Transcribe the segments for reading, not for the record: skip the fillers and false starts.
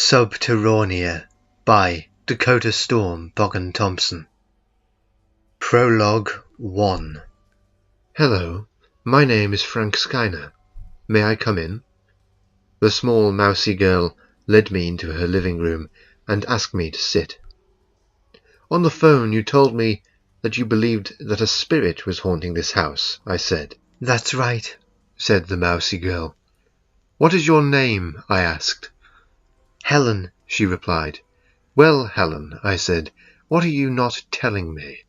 Subterrornia by Dakota Storm Bogan Thompson. Prologue 1. Hello, my name is Frank Skyner. May I come in? The small mousy girl led me into her living room and asked me to sit. On the phone you told me that you believed that a spirit was haunting this house, I said. That's right, said the mousy girl. What is your name? I asked. Helen, she replied. Well, Helen, I said, what are you not telling me?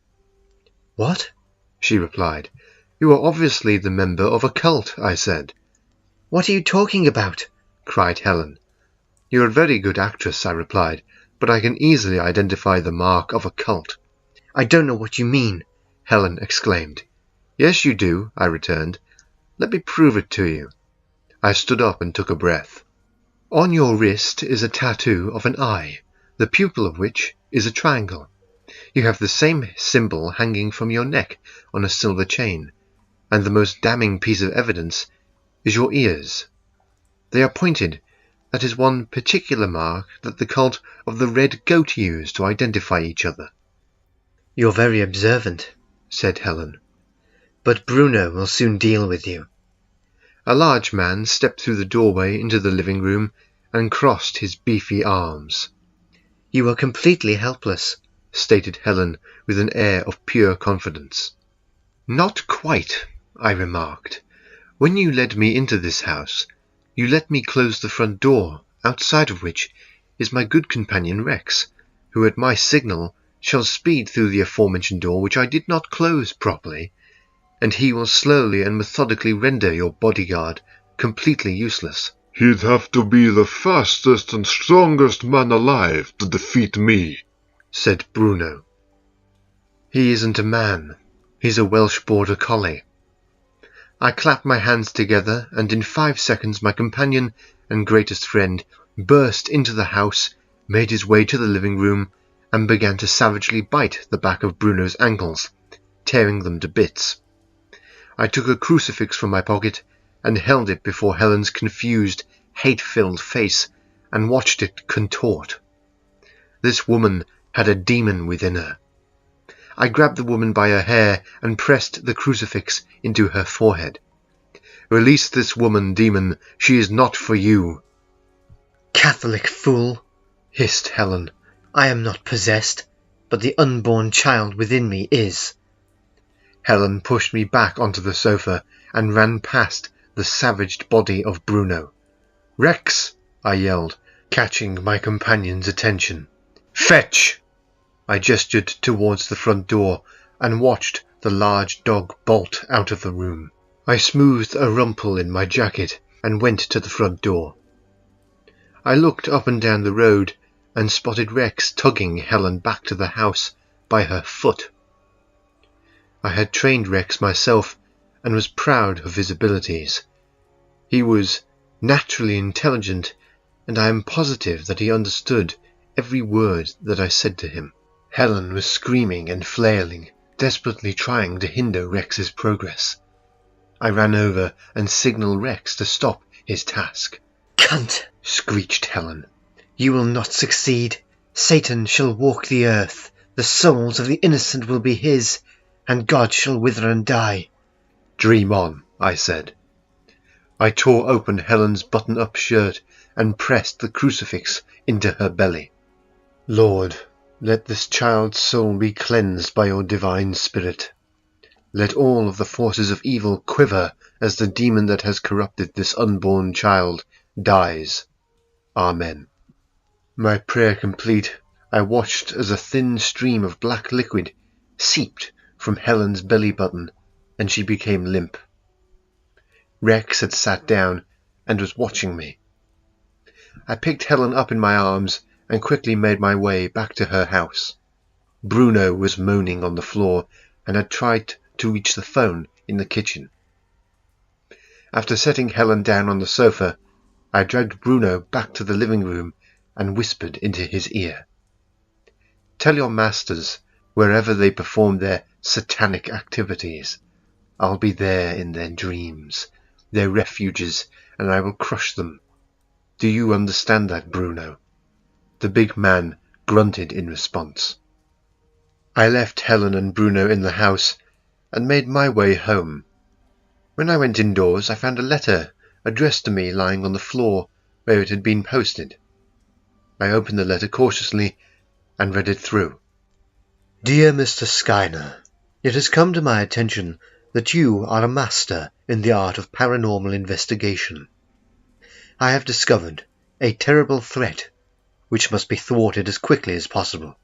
What? She replied. You are obviously the member of a cult, I said. What are you talking about? Cried Helen. You're a very good actress, I replied, but I can easily identify the mark of a cult. I don't know what you mean, Helen exclaimed. Yes, you do, I returned. Let me prove it to you. I stood up and took a breath. On your wrist is a tattoo of an eye, the pupil of which is a triangle. You have the same symbol hanging from your neck on a silver chain, and the most damning piece of evidence is your ears. They are pointed. That is one particular mark that the cult of the Red Goat used to identify each other. You're very observant, said Helen. But Bruno will soon deal with you. A large man stepped through the doorway into the living room and crossed his beefy arms. You are completely helpless, stated Helen with an air of pure confidence. Not quite, I remarked. When you led me into this house, you let me close the front door, outside of which is my good companion Rex, who at my signal shall speed through the aforementioned door which I did not close properly, and he will slowly and methodically render your bodyguard completely useless. He'd have to be the fastest and strongest man alive to defeat me, said Bruno. He isn't a man. He's a Welsh border collie. I clapped my hands together, and in 5 seconds my companion and greatest friend burst into the house, made his way to the living room, and began to savagely bite the back of Bruno's ankles, tearing them to bits. I took a crucifix from my pocket and held it before Helen's confused, hate-filled face and watched it contort. This woman had a demon within her. I grabbed the woman by her hair and pressed the crucifix into her forehead. Release this woman, demon. She is not for you. Catholic fool, hissed Helen. I am not possessed, but the unborn child within me is. Helen pushed me back onto the sofa and ran past the savaged body of Bruno. Rex! I yelled, catching my companion's attention. Fetch! I gestured towards the front door and watched the large dog bolt out of the room. I smoothed a rumple in my jacket and went to the front door. I looked up and down the road and spotted Rex tugging Helen back to the house by her foot. I had trained Rex myself and was proud of his abilities. He was naturally intelligent, and I am positive that he understood every word that I said to him. Helen was screaming and flailing, desperately trying to hinder Rex's progress. I ran over and signalled Rex to stop his task. Cunt! Screeched Helen. You will not succeed. Satan shall walk the earth. The souls of the innocent will be his, and God shall wither and die. Dream on, I said. I tore open Helen's button-up shirt and pressed the crucifix into her belly. Lord, let this child's soul be cleansed by your divine spirit. Let all of the forces of evil quiver as the demon that has corrupted this unborn child dies. Amen. My prayer complete, I watched as a thin stream of black liquid seeped from Helen's belly button, and she became limp. Rex had sat down and was watching me. I picked Helen up in my arms and quickly made my way back to her house. Bruno was moaning on the floor and had tried to reach the phone in the kitchen. After setting Helen down on the sofa, I dragged Bruno back to the living room and whispered into his ear. Tell your masters, wherever they perform their satanic activities, I'll be there in their dreams, their refuges, and I will crush them. Do you understand that, Bruno? The big man grunted in response. I left Helen and Bruno in the house and made my way home. When I went indoors, I found a letter addressed to me lying on the floor where it had been posted. I opened the letter cautiously and read it through. Dear Mr. Skyner, it has come to my attention that you are a master in the art of paranormal investigation. I have discovered a terrible threat which must be thwarted as quickly as possible.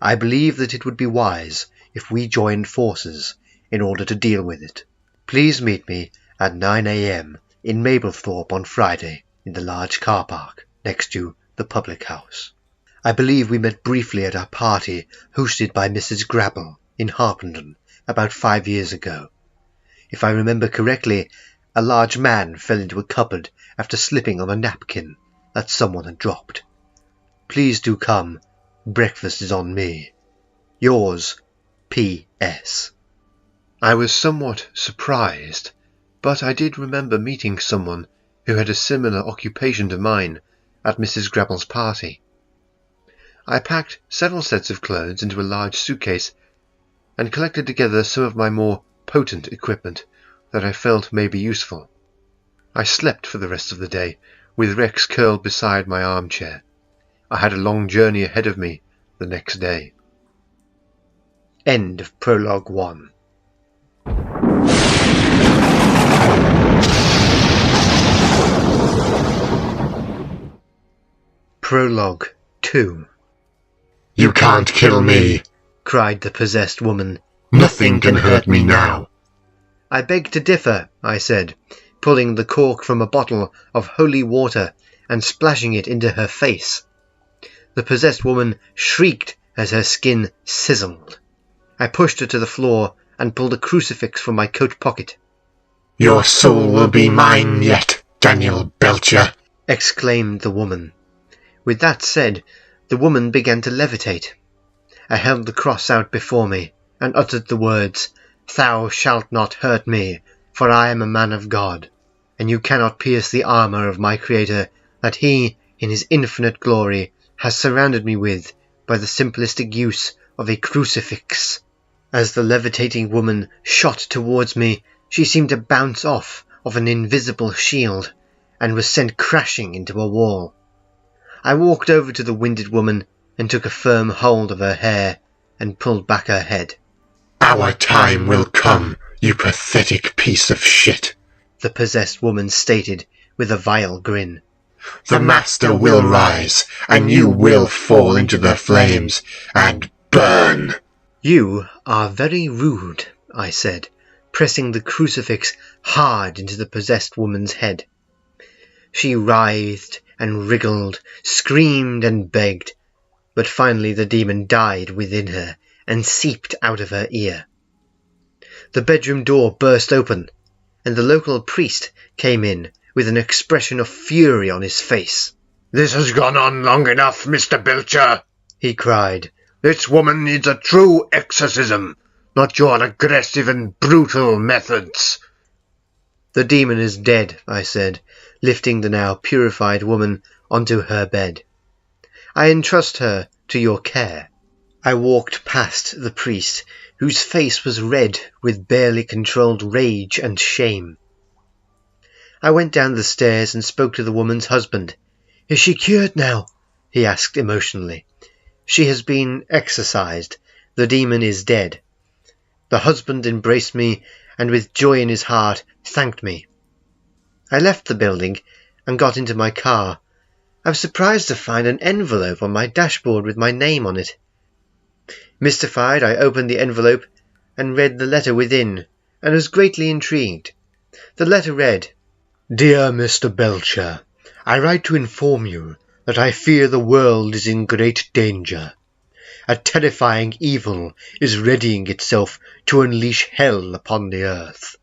I believe that it would be wise if we joined forces in order to deal with it. Please meet me at 9 a.m. in Mablethorpe on Friday in the large car park next to the public house. I believe we met briefly at our party hosted by Mrs. Grabble in Harpenden about 5 years ago. If I remember correctly, a large man fell into a cupboard after slipping on a napkin that someone had dropped. Please do come. Breakfast is on me. Yours, P.S. I was somewhat surprised, but I did remember meeting someone who had a similar occupation to mine at Mrs. Grabble's party. I packed several sets of clothes into a large suitcase and collected together some of my more potent equipment that I felt may be useful. I slept for the rest of the day, with Rex curled beside my armchair. I had a long journey ahead of me the next day. End of Prologue 1. Prologue 2. You can't kill me, cried the possessed woman. Nothing can hurt me now. I beg to differ, I said, pulling the cork from a bottle of holy water and splashing it into her face. The possessed woman shrieked as her skin sizzled. I pushed her to the floor and pulled a crucifix from my coat pocket. Your soul will be mine yet, Daniel Belcher, exclaimed the woman. With that said, the woman began to levitate. I held the cross out before me and uttered the words, Thou shalt not hurt me, for I am a man of God, and you cannot pierce the armour of my Creator that he, in his infinite glory, has surrounded me with by the simplistic use of a crucifix. As the levitating woman shot towards me, she seemed to bounce off of an invisible shield and was sent crashing into a wall. I walked over to the winded woman and took a firm hold of her hair and pulled back her head. Our time will come, you pathetic piece of shit, the possessed woman stated with a vile grin. The Master will rise, and you will fall into the flames and burn. You are very rude, I said, pressing the crucifix hard into the possessed woman's head. She writhed and wriggled, screamed and begged, but finally the demon died within her and seeped out of her ear. The bedroom door burst open, and the local priest came in with an expression of fury on his face. This has gone on long enough, Mr. Belcher, he cried. This woman needs a true exorcism, not your aggressive and brutal methods. The demon is dead, I said, lifting the now purified woman onto her bed. I entrust her to your care. I walked past the priest, whose face was red with barely controlled rage and shame. I went down the stairs and spoke to the woman's husband. Is she cured now? He asked emotionally. She has been exorcised. The demon is dead. The husband embraced me and with joy in his heart thanked me. I left the building and got into my car. I was surprised to find an envelope on my dashboard with my name on it. Mystified, I opened the envelope and read the letter within, and was greatly intrigued. The letter read, Dear Mr. Belcher, I write to inform you that I fear the world is in great danger. A terrifying evil is readying itself to unleash hell upon the earth.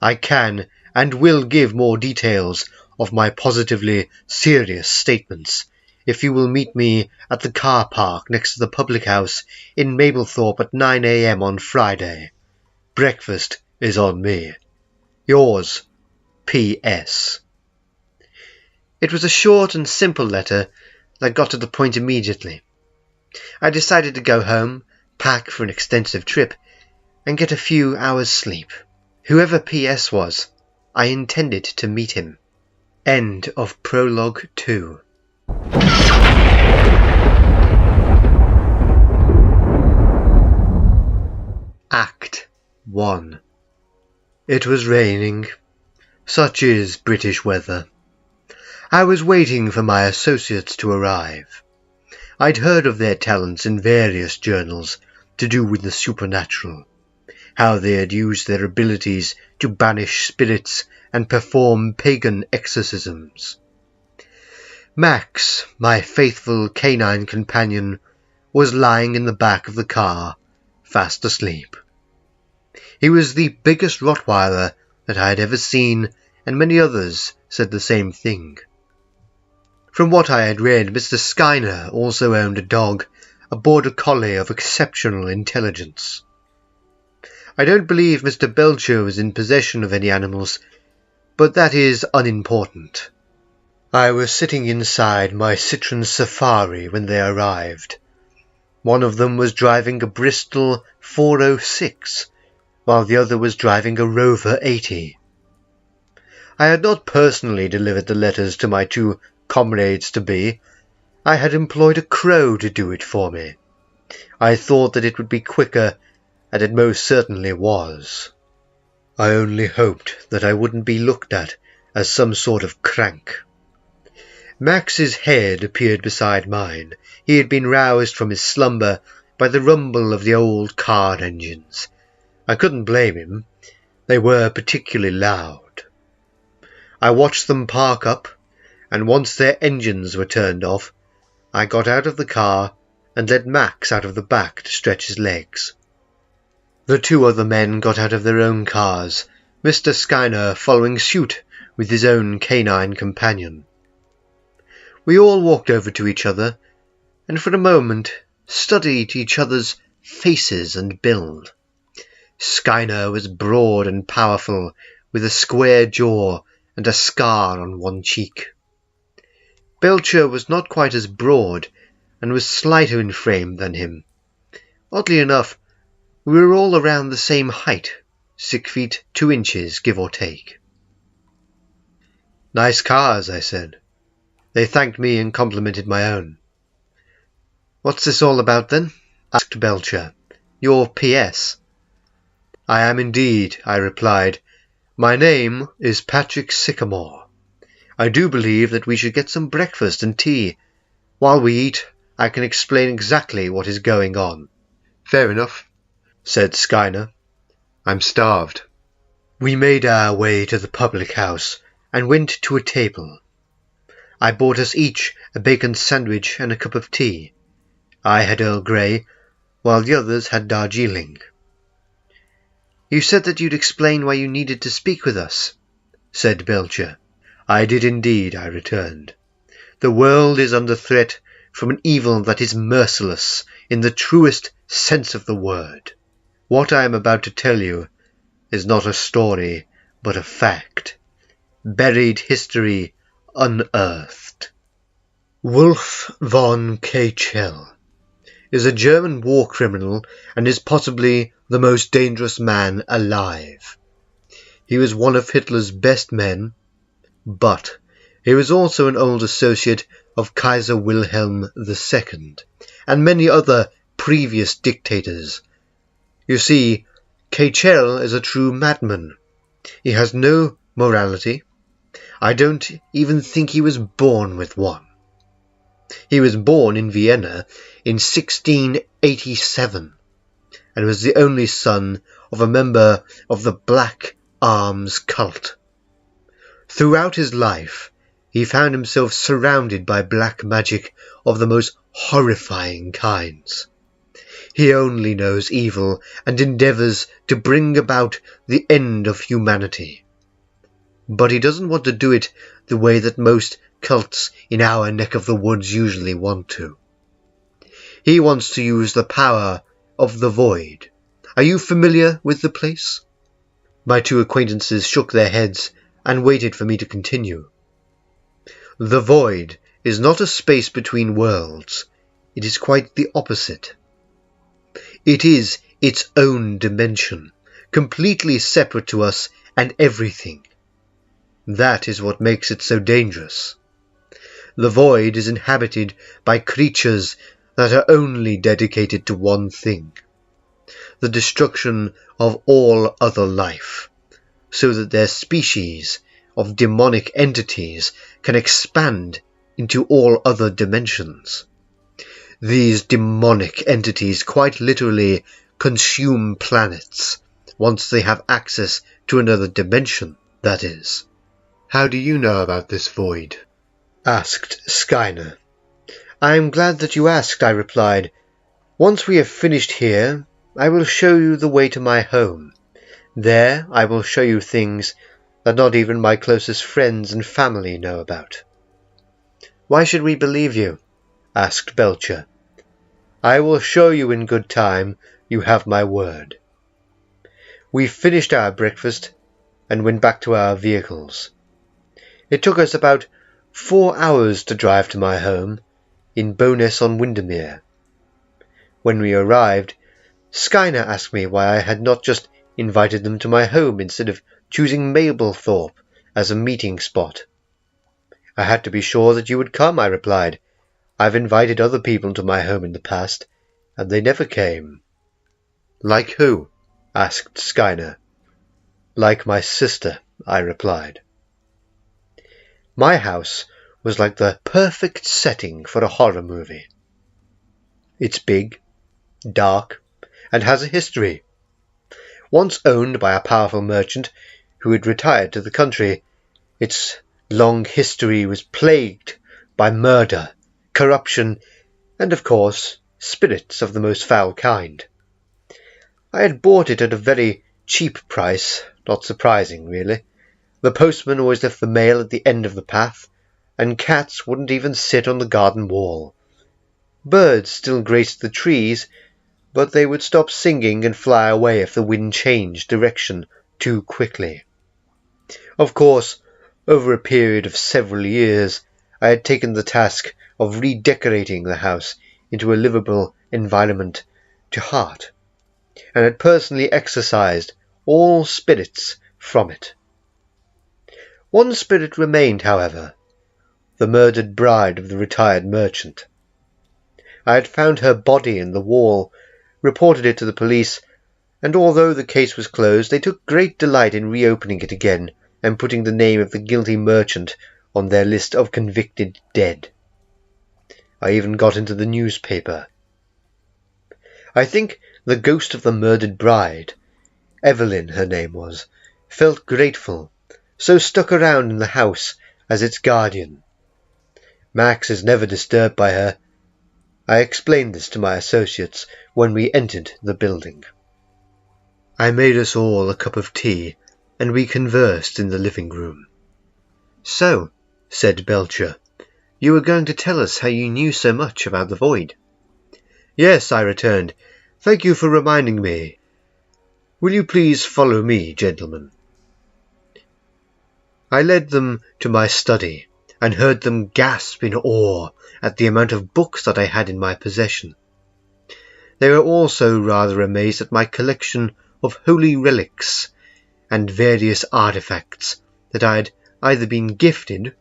I can and will give more details of my positively serious statements if you will meet me at the car park next to the public house in Mablethorpe at 9 a.m. on Friday. Breakfast is on me. Yours, P.S. It was a short and simple letter I got to the point immediately. I decided to go home, pack for an extensive trip, and get a few hours' sleep. Whoever PS was, I intended to meet him. End of Prologue 2. Act 1. It was raining. Such is British weather. I was waiting for my associates to arrive. I'd heard of their talents in various journals to do with the supernatural, how they had used their abilities to banish spirits and perform pagan exorcisms. Max, my faithful canine companion, was lying in the back of the car, fast asleep. He was the biggest Rottweiler that I had ever seen, and many others said the same thing. From what I had read, Mr. Skyner also owned a dog, a border collie of exceptional intelligence. I don't believe Mr. Belcher was in possession of any animals, but that is unimportant. I was sitting inside my Citroen Safari when they arrived. One of them was driving a Bristol 406, while the other was driving a Rover 80. I had not personally delivered the letters to my two comrades-to-be. I had employed a crow to do it for me. I thought that it would be quicker, and it most certainly was. I only hoped that I wouldn't be looked at as some sort of crank. Max's head appeared beside mine. He had been roused from his slumber by the rumble of the old car engines. I couldn't blame him. They were particularly loud. I watched them park up, and once their engines were turned off, I got out of the car and led Max out of the back to stretch his legs. The two other men got out of their own cars, Mr. Skyner following suit with his own canine companion. We all walked over to each other, and for a moment studied each other's faces and build. Skyner was broad and powerful, with a square jaw and a scar on one cheek. Belcher was not quite as broad, and was slighter in frame than him. Oddly enough, we were all around the same height, 6 feet 2 inches, give or take. "Nice cars," I said. They thanked me and complimented my own. "What's this all about, then?" asked Belcher. "Your PS." "I am indeed," I replied. "My name is Patrick Sycamore. I do believe that we should get some breakfast and tea. While we eat, I can explain exactly what is going on." "Fair enough," said Skyner. "I'm starved." We made our way to the public house and went to a table. I bought us each a bacon sandwich and a cup of tea. I had Earl Grey, while the others had Darjeeling. "You said that you'd explain why you needed to speak with us," said Belcher. "I did indeed," I returned. "The world is under threat from an evil that is merciless in the truest sense of the word. What I am about to tell you is not a story, but a fact. Buried history unearthed. Wolf Von Kaechele is a German war criminal and is possibly the most dangerous man alive. He was one of Hitler's best men, but he was also an old associate of Kaiser Wilhelm II and many other previous dictators. You see, Kaechele is a true madman. He has no morality. I don't even think he was born with one. He was born in Vienna in 1687 and was the only son of a member of the Black Arms cult. Throughout his life, he found himself surrounded by black magic of the most horrifying kinds. He only knows evil and endeavours to bring about the end of humanity. But he doesn't want to do it the way that most cults in our neck of the woods usually want to. He wants to use the power of the void. Are you familiar with the place? My two acquaintances shook their heads and waited for me to continue. The void is not a space between worlds. It is quite the opposite. It is its own dimension, completely separate to us and everything. That is what makes it so dangerous. The void is inhabited by creatures that are only dedicated to one thing: the destruction of all other life, so that their species of demonic entities can expand into all other dimensions. These demonic entities quite literally consume planets, once they have access to another dimension, that is. How do you know about this void? Asked Skyner. I am glad that you asked, I replied. Once we have finished here, I will show you the way to my home. There I will show you things that not even my closest friends and family know about. Why should we believe you? Asked Belcher. I will show you in good time. You have my word. We finished our breakfast and went back to our vehicles. It took us about 4 hours to drive to my home in Bowness-on-Windermere. When we arrived, Skyner asked me why I had not just invited them to my home instead of choosing Mablethorpe as a meeting spot. I had to be sure that you would come, I replied. I've invited other people to my home in the past, and they never came. Like who? Asked Skyner. Like my sister, I replied. My house was like the perfect setting for a horror movie. It's big, dark, and has a history. Once owned by a powerful merchant who had retired to the country, its long history was plagued by murder, corruption, and, of course, spirits of the most foul kind. I had bought it at a very cheap price, not surprising, really. The postman always left the mail at the end of the path, and cats wouldn't even sit on the garden wall. Birds still graced the trees, but they would stop singing and fly away if the wind changed direction too quickly. Of course, over a period of several years, I had taken the task of redecorating the house into a livable environment to heart, and had personally exorcised all spirits from it. One spirit remained, however, the murdered bride of the retired merchant. I had found her body in the wall, reported it to the police, and although the case was closed, they took great delight in reopening it again and putting the name of the guilty merchant on their list of convicted dead. I even got into the newspaper. I think the ghost of the murdered bride, Evelyn her name was, felt grateful, so stuck around in the house as its guardian. Max is never disturbed by her. I explained this to my associates when we entered the building. I made us all a cup of tea, and we conversed in the living room. So, said Belcher, you were going to tell us how you knew so much about the void. Yes, I returned. Thank you for reminding me. Will you please follow me, gentlemen? I led them to my study, and heard them gasp in awe at the amount of books that I had in my possession. They were also rather amazed at my collection of holy relics and various artifacts that I had either been gifted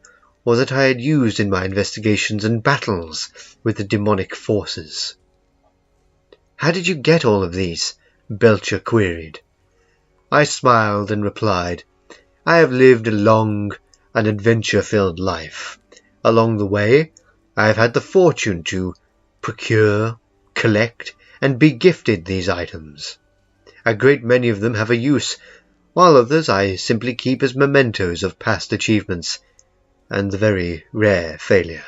or that I had used in my investigations and battles with the demonic forces. How did you get all of these? Belcher queried. I smiled and replied, I have lived a long and adventure-filled life. Along the way, I have had the fortune to procure, collect, and be gifted these items. A great many of them have a use, while others I simply keep as mementos of past achievements and the very rare failure.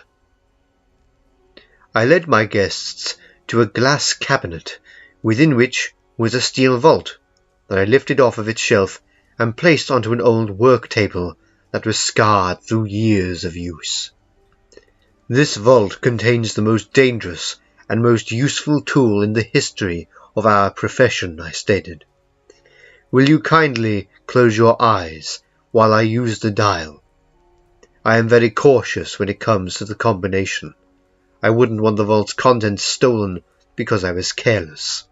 I led my guests to a glass cabinet, within which was a steel vault that I lifted off of its shelf and placed onto an old work table that was scarred through years of use. This vault contains the most dangerous and most useful tool in the history of our profession, I stated. Will you kindly close your eyes while I use the dial? I am very cautious when it comes to the combination. I wouldn't want the vault's contents stolen because I was careless.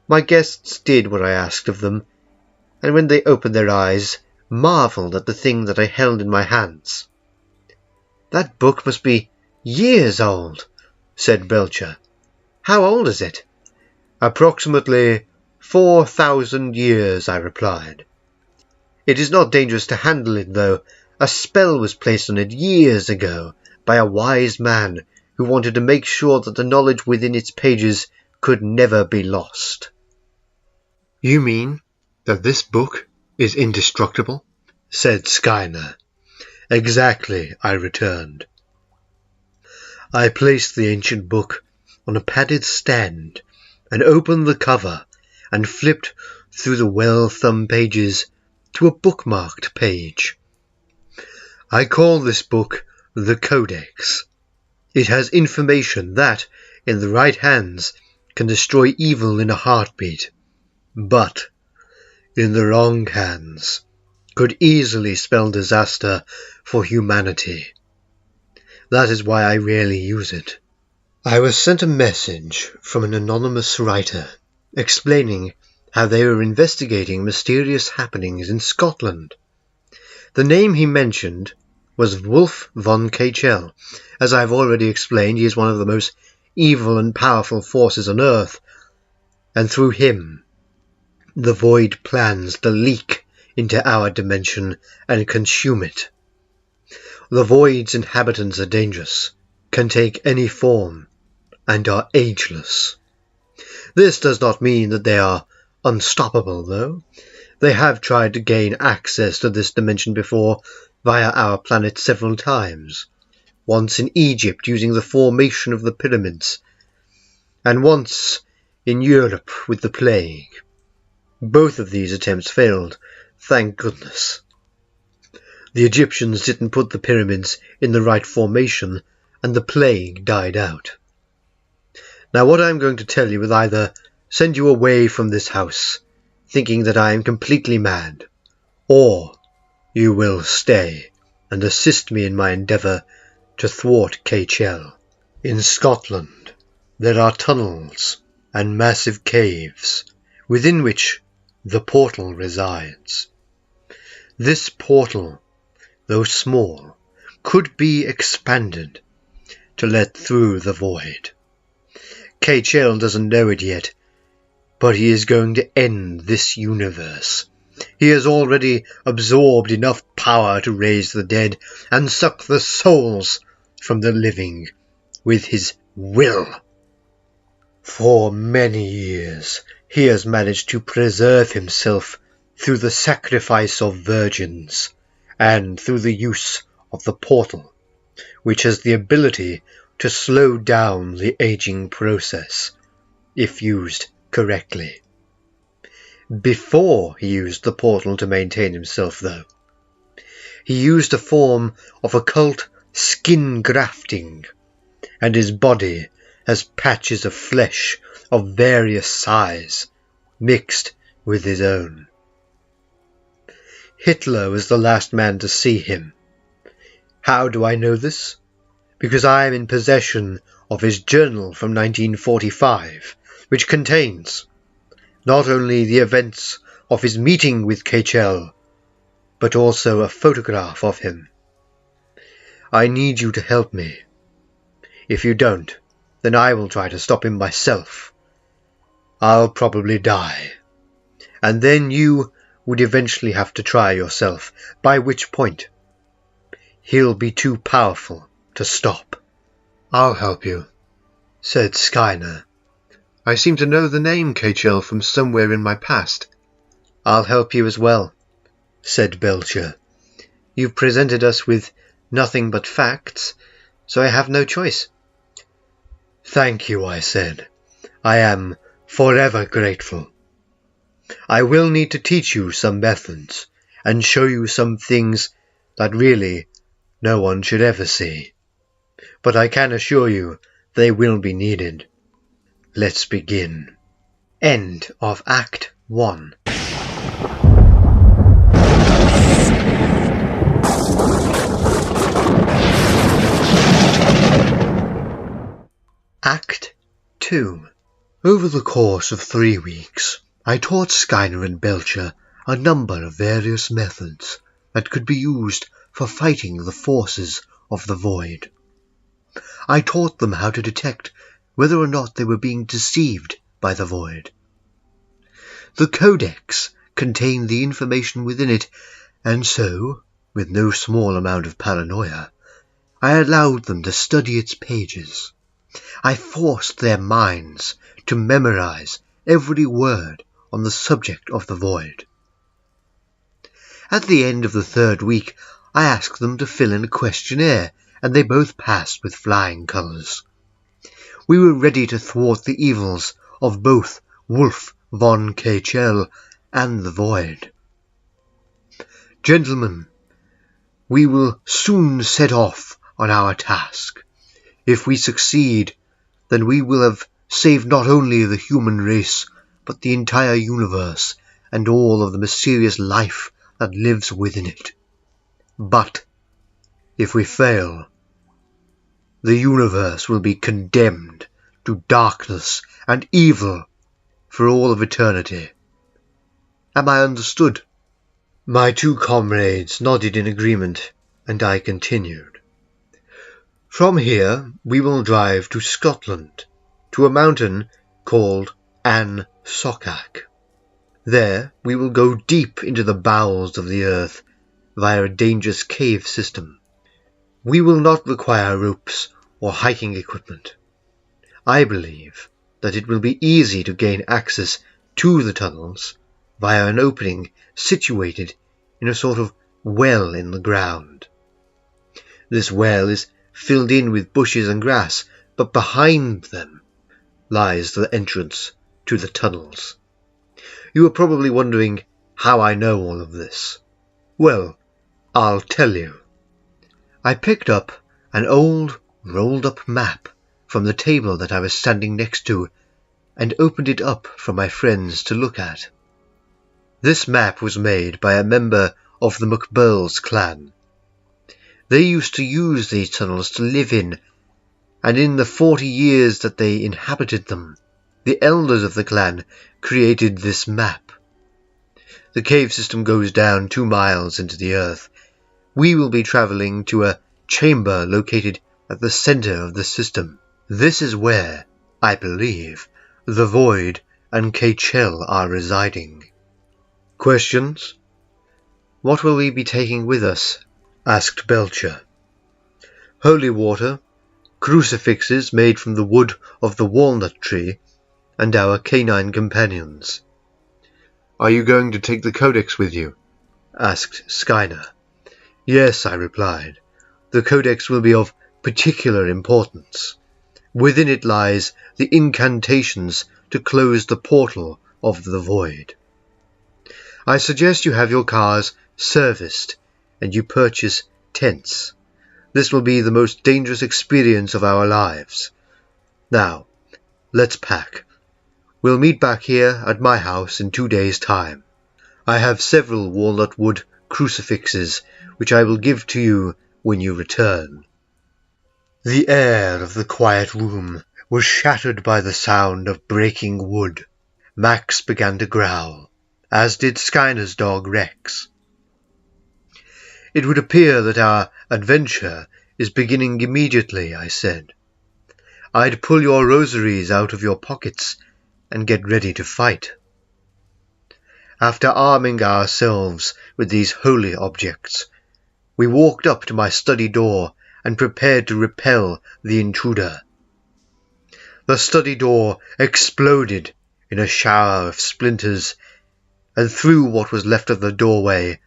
My guests did what I asked of them, and when they opened their eyes, marvelled at the thing that I held in my hands. "That book must be years old," said Belcher. "How old is it?" "Approximately 4,000 years, I replied. "It is not dangerous to handle it, though. A spell was placed on it years ago by a wise man who wanted to make sure that the knowledge within its pages could never be lost." "You mean that this book is indestructible?" said Skyner. "Exactly," I returned. I placed the ancient book on a padded stand and opened the cover and flipped through the well-thumbed pages to a bookmarked page. I call this book the Codex. It has information that, in the right hands, can destroy evil in a heartbeat, but, in the wrong hands, could easily spell disaster for humanity. That is why I rarely use it. I was sent a message from an anonymous writer explaining how they were investigating mysterious happenings in Scotland. The name he mentioned was Wolf Von Kaechele. As I have already explained, he is one of the most evil and powerful forces on Earth, and through him the Void plans to leak into our dimension and consume it. The Void's inhabitants are dangerous, can take any form, and are ageless. This does not mean that they are unstoppable, though. They have tried to gain access to this dimension before via our planet several times, once in Egypt using the formation of the pyramids, and once in Europe with the plague. Both of these attempts failed, thank goodness. The Egyptians didn't put the pyramids in the right formation, and the plague died out. Now what I am going to tell you will either send you away from this house, thinking that I am completely mad, or you will stay and assist me in my endeavour to thwart Kaechele. In Scotland there are tunnels and massive caves, within which the portal resides. This portal, though small, could be expanded to let through the void. Kaechele doesn't know it yet, but he is going to end this universe. He has already absorbed enough power to raise the dead and suck the souls from the living with his will. For many years he has managed to preserve himself through the sacrifice of virgins and through the use of the portal, which has the ability to slow down the aging process, if used correctly. Before he used the portal to maintain himself, though, he used a form of occult skin grafting, and his body has patches of flesh of various size mixed with his own. Hitler was the last man to see him. How do I know this? Because I am in possession of his journal from 1945, which contains not only the events of his meeting with Kaechele, but also a photograph of him. I need you to help me. If you don't, then I will try to stop him myself. I'll probably die, and then you would eventually have to try yourself, by which point he'll be too powerful to stop. "I'll help you," said Skyner. "I seem to know the name Kaechele from somewhere in my past." "I'll help you as well," said Belcher. "You've presented us with nothing but facts, so I have no choice." "Thank you," I said. "I am forever grateful. I will need to teach you some methods and show you some things that really no one should ever see. But I can assure you they will be needed. Let's begin." End of Act 1. Act 2. Over the course of 3 weeks, I taught Skyner and Belcher a number of various methods that could be used for fighting the forces of the void. I taught them how to detect whether or not they were being deceived by the void. The codex contained the information within it, and so, with no small amount of paranoia, I allowed them to study its pages. I forced their minds to memorize every word on the subject of the void. At the end of the 3rd week, I asked them to fill in a questionnaire, and they both passed with flying colours. We were ready to thwart the evils of both Wolf Von Kaechele and the void. Gentlemen, we will soon set off on our task. If we succeed, then we will have saved not only the human race, but the entire universe and all of the mysterious life that lives within it. But if we fail, the universe will be condemned to darkness and evil for all of eternity. Am I understood? My 2 comrades nodded in agreement, and I continued. From here we will drive to Scotland, to a mountain called An Sokak. There we will go deep into the bowels of the earth via a dangerous cave system. We will not require ropes or hiking equipment. I believe that it will be easy to gain access to the tunnels via an opening situated in a sort of well in the ground. This well is filled in with bushes and grass, but behind them lies the entrance to the tunnels. You are probably wondering how I know all of this. Well, I'll tell you. I picked up an old, rolled-up map from the table that I was standing next to and opened it up for my friends to look at. This map was made by a member of the MacBurls clan. They used to use these tunnels to live in, and in the 40 years that they inhabited them, the elders of the clan created this map. The cave system goes down 2 miles into the earth. We will be travelling to a chamber located at the centre of the system. This is where, I believe, the void and Kaechele are residing. Questions? What will we be taking with us? Asked Belcher. Holy water, crucifixes made from the wood of the walnut tree, and our canine companions. Are you going to take the codex with you? Asked Skyner. Yes, I replied. The codex will be of particular importance. Within it lies the incantations to close the portal of the void. I suggest you have your cars serviced and you purchase tents. This will be the most dangerous experience of our lives. Now, let's pack. We'll meet back here at my house in 2 days' time. I have several walnut wood crucifixes which I will give to you when you return. The air of the quiet room was shattered by the sound of breaking wood. Max began to growl, as did Skyner's dog Rex. It would appear that our adventure is beginning immediately, I said. I'd pull your rosaries out of your pockets and get ready to fight. After arming ourselves with these holy objects, we walked up to my study door and prepared to repel the intruder. The study door exploded in a shower of splinters, and through what was left of the doorway,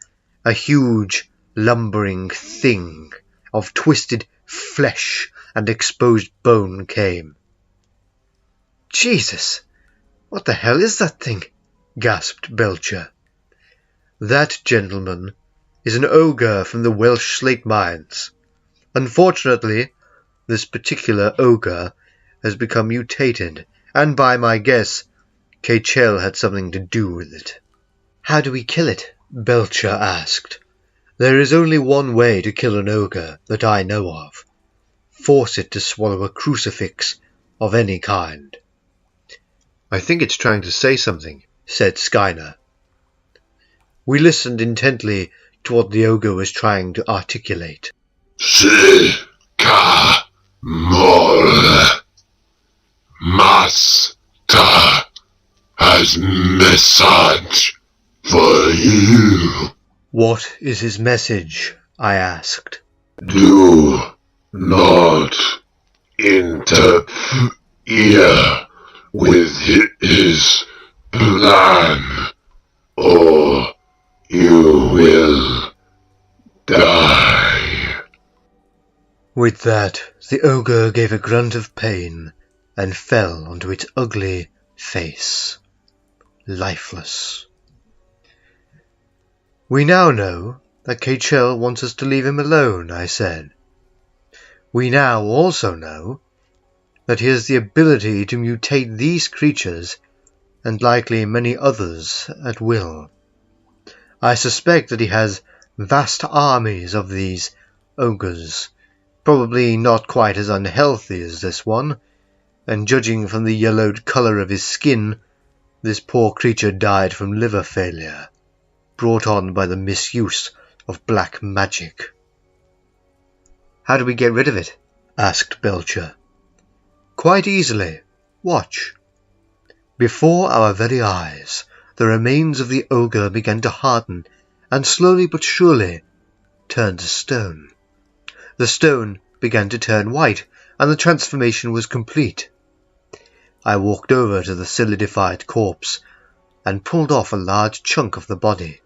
a huge, lumbering thing of twisted flesh and exposed bone came. Jesus! What the hell is that thing? Gasped Belcher. That, gentleman, is an ogre from the Welsh slate mines. Unfortunately, this particular ogre has become mutated, and by my guess, Kaechele had something to do with it. How do we kill it? Belcher asked. There is only one way to kill an ogre that I know of. Force it to swallow a crucifix of any kind. I think it's trying to say something, said Skyner. We listened intently to what the ogre was trying to articulate. Sycamore. Master has message for you. What is his message? I asked. Do not interfere with his plan, or you will die. With that, the ogre gave a grunt of pain and fell onto its ugly face, lifeless. We now know that Kaechele wants us to leave him alone, I said. We now also know that he has the ability to mutate these creatures and likely many others at will. I suspect that he has vast armies of these ogres, probably not quite as unhealthy as this one, and judging from the yellowed colour of his skin, this poor creature died from liver failure, brought on by the misuse of black magic. How do we get rid of it? Asked Belcher. Quite easily. Watch. Before our very eyes, the remains of the ogre began to harden, and slowly but surely turn to stone. The stone began to turn white, and the transformation was complete. I walked over to the solidified corpse and pulled off a large chunk of the body.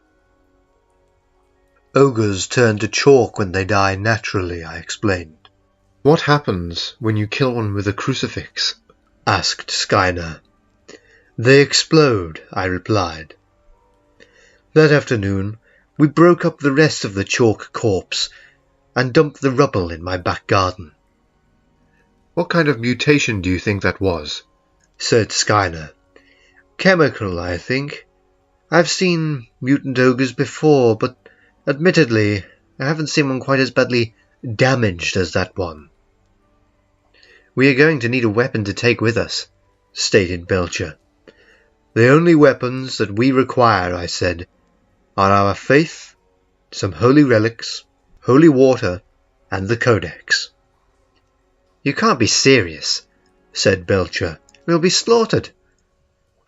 Ogres turn to chalk when they die naturally, I explained. What happens when you kill one with a crucifix? Asked Skyner. They explode, I replied. That afternoon, we broke up the rest of the chalk corpse and dumped the rubble in my back garden. What kind of mutation do you think that was? Said Skyner. Chemical, I think. I've seen mutant ogres before, but admittedly, I haven't seen one quite as badly damaged as that one. We are going to need a weapon to take with us, stated Belcher. The only weapons that we require, I said, are our faith, some holy relics, holy water, and the codex. You can't be serious, said Belcher. We'll be slaughtered.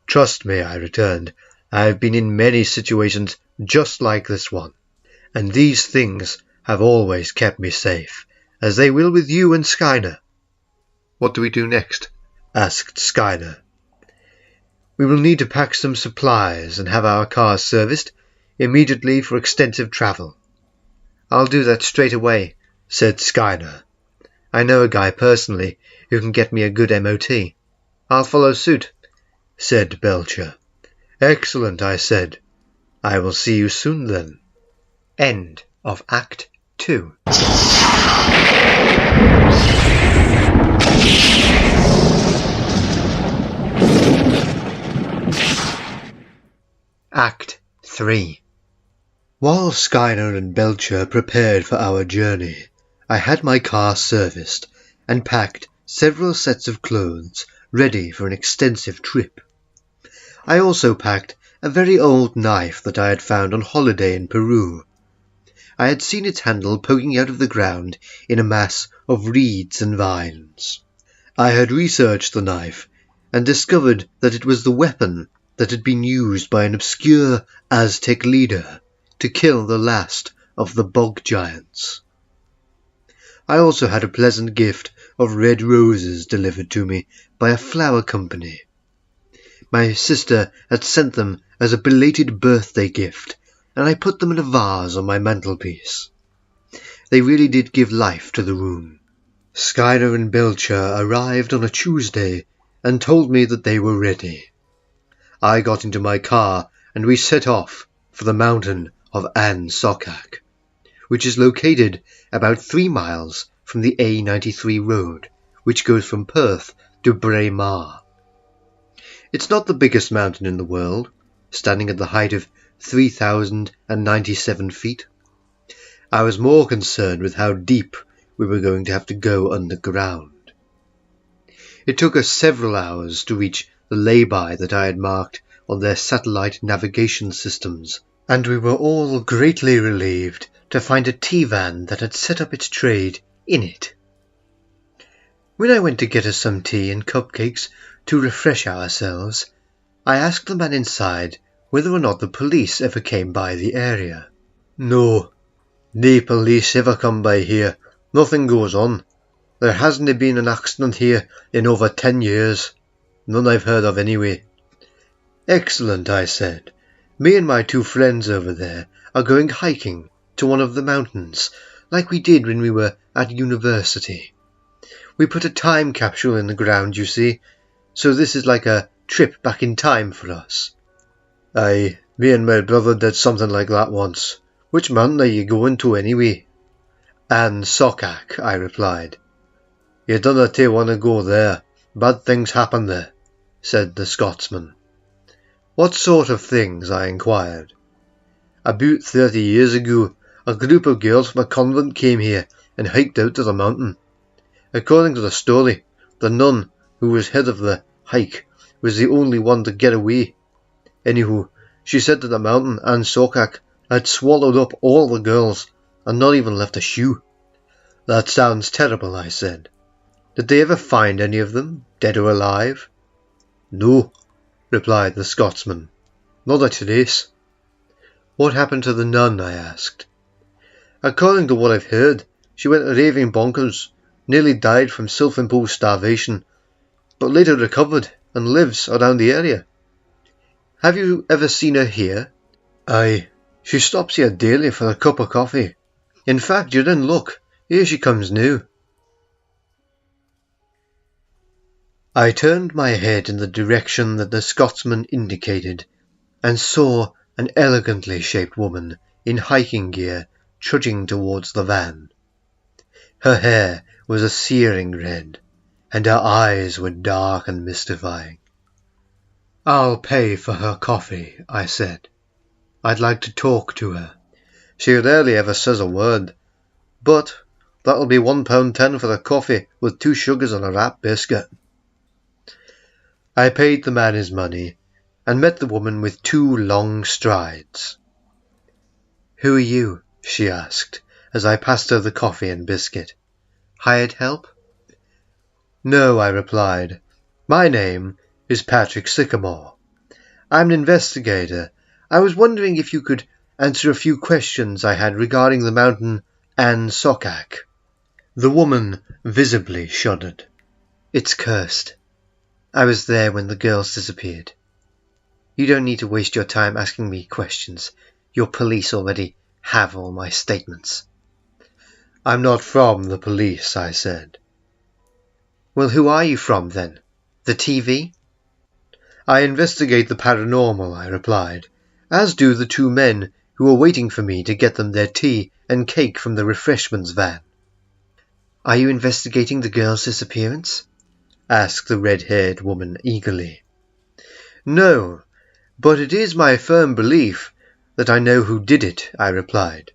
Trust me, I returned. I have been in many situations just like this one, and these things have always kept me safe, as they will with you and Skyner. What do we do next? Asked Skyner. We will need to pack some supplies and have our cars serviced immediately for extensive travel. I'll do that straight away, said Skyner. I know a guy personally who can get me a good MOT. I'll follow suit, said Belcher. Excellent, I said. I will see you soon then. End of Act 2. Act 3. While Skyner and Belcher prepared for our journey, I had my car serviced and packed several sets of clothes ready for an extensive trip. I also packed a very old knife that I had found on holiday in Peru. I had seen its handle poking out of the ground in a mass of reeds and vines. I had researched the knife and discovered that it was the weapon that had been used by an obscure Aztec leader to kill the last of the bog giants. I also had a pleasant gift of red roses delivered to me by a flower company. My sister had sent them as a belated birthday gift, and I put them in a vase on my mantelpiece. They really did give life to the room. Skyner and Belcher arrived on a Tuesday and told me that they were ready. I got into my car and we set off for the mountain of An Sokak, which is located about 3 miles from the A93 road, which goes from Perth to Braemar. It's not the biggest mountain in the world, standing at the height of 3,097 feet. I was more concerned with how deep we were going to have to go underground. It took us several hours to reach the lay-by that I had marked on their satellite navigation systems, and we were all greatly relieved to find a tea van that had set up its trade in it. When I went to get us some tea and cupcakes to refresh ourselves, I asked the man inside whether or not the police ever came by the area. "No, nae police ever come by here. Nothing goes on. There hasn't been an accident here in over 10 years. None I've heard of anyway." "Excellent," I said. "Me and my two friends over there are going hiking to one of the mountains, like we did when we were at university. We put a time capsule in the ground, you see, so this is like a trip back in time for us." "Aye, me and my brother did something like that once. Which mountain are you going to anyway?" "An Sokak," I replied. "You dunna want to go there. Bad things happen there," said the Scotsman. "What sort of things?" I inquired. "About 30 years ago, a group of girls from a convent came here and hiked out to the mountain. According to the story, the nun who was head of the hike was the only one to get away. Anywho, she said that the mountain and Sokak had swallowed up all the girls and not even left a shoe." "That sounds terrible," I said. "Did they ever find any of them, dead or alive?" "No," replied the Scotsman. "Not a trace." "What happened to the nun?" I asked. "According to what I've heard, she went raving bonkers, nearly died from self-imposed starvation, but later recovered and lives around the area." "Have you ever seen her here?" "Aye, she stops here daily for a cup of coffee. In fact, you're in luck. Here she comes now." I turned my head in the direction that the Scotsman indicated, and saw an elegantly shaped woman in hiking gear trudging towards the van. Her hair was a searing red, and her eyes were dark and mystifying. "I'll pay for her coffee," I said. "I'd like to talk to her. She rarely ever says a word, but that'll be £1.10 for the coffee with 2 sugars and a wrap biscuit." I paid the man his money and met the woman with 2 long strides. "Who are you?" she asked as I passed her the coffee and biscuit. "Hired help?" "No," I replied. "My name is Patrick Sycamore. I'm an investigator. I was wondering if you could answer a few questions I had regarding the mountain An Sokak." The woman visibly shuddered. "It's cursed. I was there when the girls disappeared. You don't need to waste your time asking me questions. Your police already have all my statements." "I'm not from the police," I said. "Well, who are you from, then? The TV?" "I investigate the paranormal," I replied, "as do the 2 men who are waiting for me to get them their tea and cake from the refreshments van." "Are you investigating the girl's disappearance?" asked the red-haired woman eagerly. "No, but it is my firm belief that I know who did it," I replied.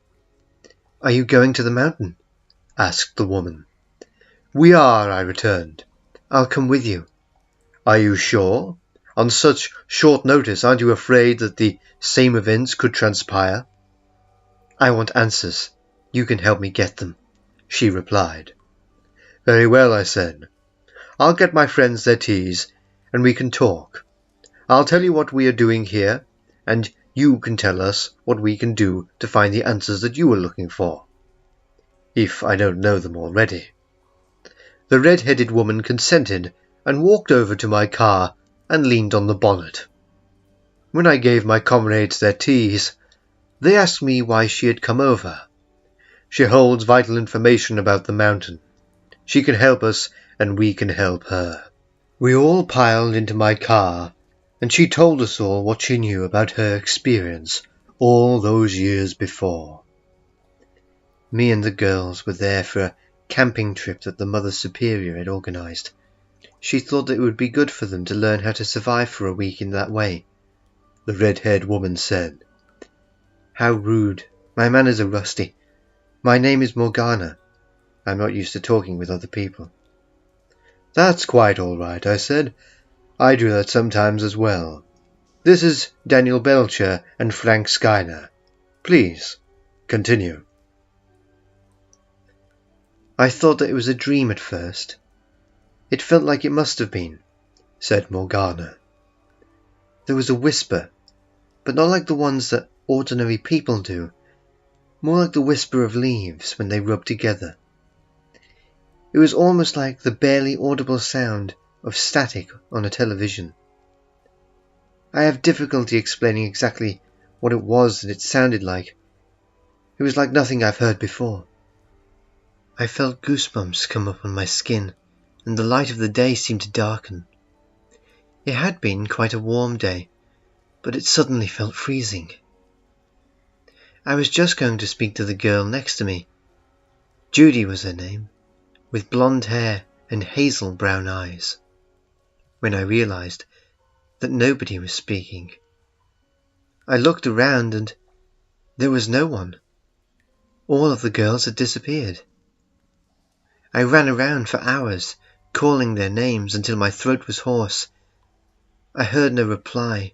"Are you going to the mountain?" asked the woman. "We are," I returned. "I'll come with you." "Are you sure? On such short notice, aren't you afraid that the same events could transpire?" "I want answers. You can help me get them," she replied. "Very well," I said. "I'll get my friends their teas, and we can talk. I'll tell you what we are doing here, and you can tell us what we can do to find the answers that you are looking for, if I don't know them already." The red-headed woman consented and walked over to my car and leaned on the bonnet. When I gave my comrades their teas, they asked me why she had come over. She holds vital information about the mountain. She can help us, and we can help her. We all piled into my car, and she told us all what she knew about her experience all those years before. Me and the girls were there for a camping trip that the Mother Superior had organised. She thought that it would be good for them to learn how to survive for a week in that way," the red-haired woman said. "How rude. My manners are rusty. My name is Morgana. I'm not used to talking with other people." That's quite all right, I said. I do that sometimes as well. This is Daniel Belcher and Frank Schuyler. Please, continue. I thought that it was a dream at first. It felt like it must have been, said Morgana. There was a whisper, but not like the ones that ordinary people do, more like the whisper of leaves when they rub together. It was almost like the barely audible sound of static on a television. I have difficulty explaining exactly what it was that it sounded like. It was like nothing I've heard before. I felt goosebumps come up on my skin, and the light of the day seemed to darken. It had been quite a warm day, but it suddenly felt freezing. I was just going to speak to the girl next to me. Judy was her name, with blonde hair and hazel brown eyes, when I realized that nobody was speaking. I looked around and there was no one. All of the girls had disappeared. I ran around for hours, calling their names until my throat was hoarse. I heard no reply.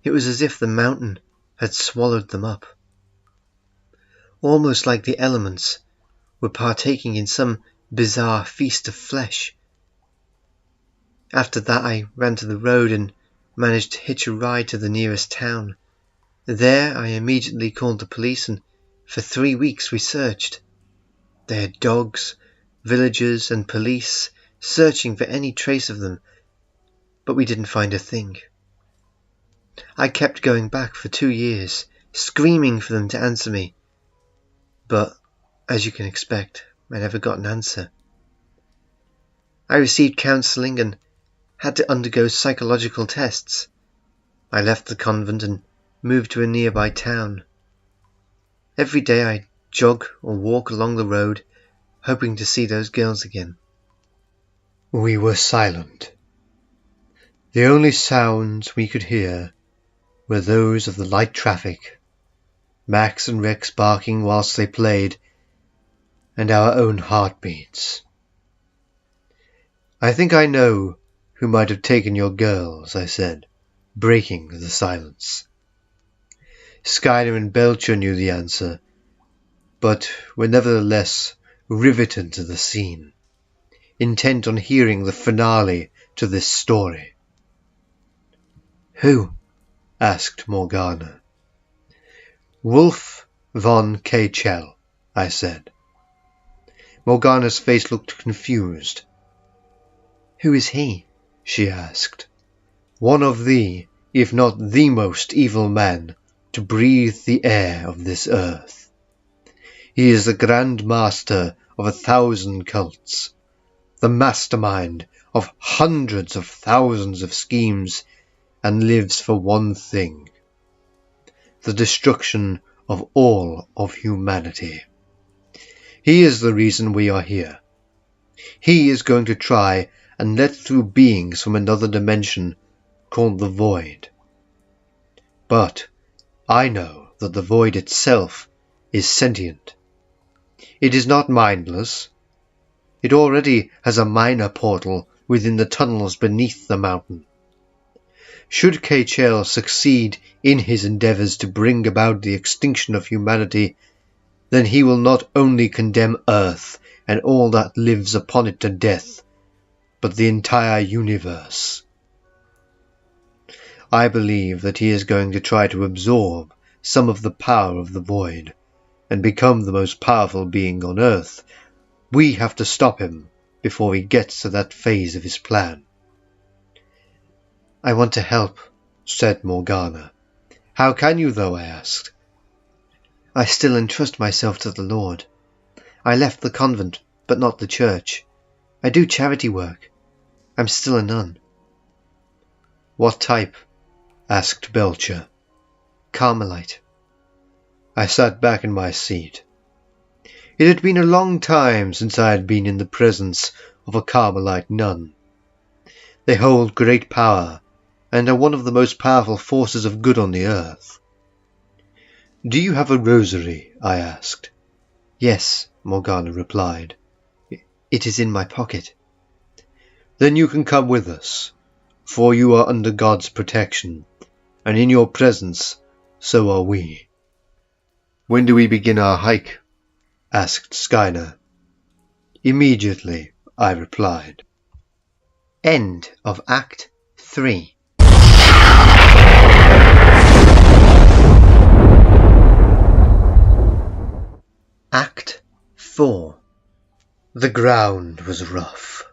It was as if the mountain had swallowed them up. Almost like the elements were partaking in some bizarre feast of flesh. After that I ran to the road and managed to hitch a ride to the nearest town. There I immediately called the police, and for 3 weeks we searched. They had dogs, villagers and police searching for any trace of them, but we didn't find a thing. I kept going back for 2 years, screaming for them to answer me, but as you can expect, I never got an answer. I received counselling and had to undergo psychological tests. I left the convent and moved to a nearby town. Every day I jog or walk along the road, hoping to see those girls again. We were silent. The only sounds we could hear were those of the light traffic, Max and Rex barking whilst they played, and our own heartbeats. I think I know who might have taken your girls, I said, breaking the silence. Schuyler and Belcher knew the answer, but were nevertheless riveted to the scene, intent on hearing the finale to this story. Who? Asked Morgana. Wolf Von Kaechele, I said. Morgana's face looked confused. Who is he? She asked. One of the, if not the most evil man to breathe the air of this earth. He is the Grand Master of 1,000 cults, the mastermind of hundreds of thousands of schemes, and lives for one thing: the destruction of all of humanity. He is the reason we are here. He is going to try and let through beings from another dimension called the Void. But I know that the Void itself is sentient. It is not mindless. It already has a minor portal within the tunnels beneath the mountain. Should Kaechele succeed in his endeavours to bring about the extinction of humanity, then he will not only condemn Earth and all that lives upon it to death, but the entire universe. I believe that he is going to try to absorb some of the power of the Void and become the most powerful being on Earth. We have to stop him before he gets to that phase of his plan. I want to help, said Morgana. How can you, though? I asked. I still entrust myself to the Lord. I left the convent, but not the church. I do charity work. I'm still a nun. What type? Asked Belcher. Carmelite. I sat back in my seat. It had been a long time since I had been in the presence of a Carmelite nun. They hold great power and are one of the most powerful forces of good on the earth. Do you have a rosary? I asked. Yes, Morgana replied. It is in my pocket. Then you can come with us, for you are under God's protection, and in your presence so are we." "When do we begin our hike?" asked Skyner. "Immediately," I replied. End of Act 3. Act 4. The ground was rough.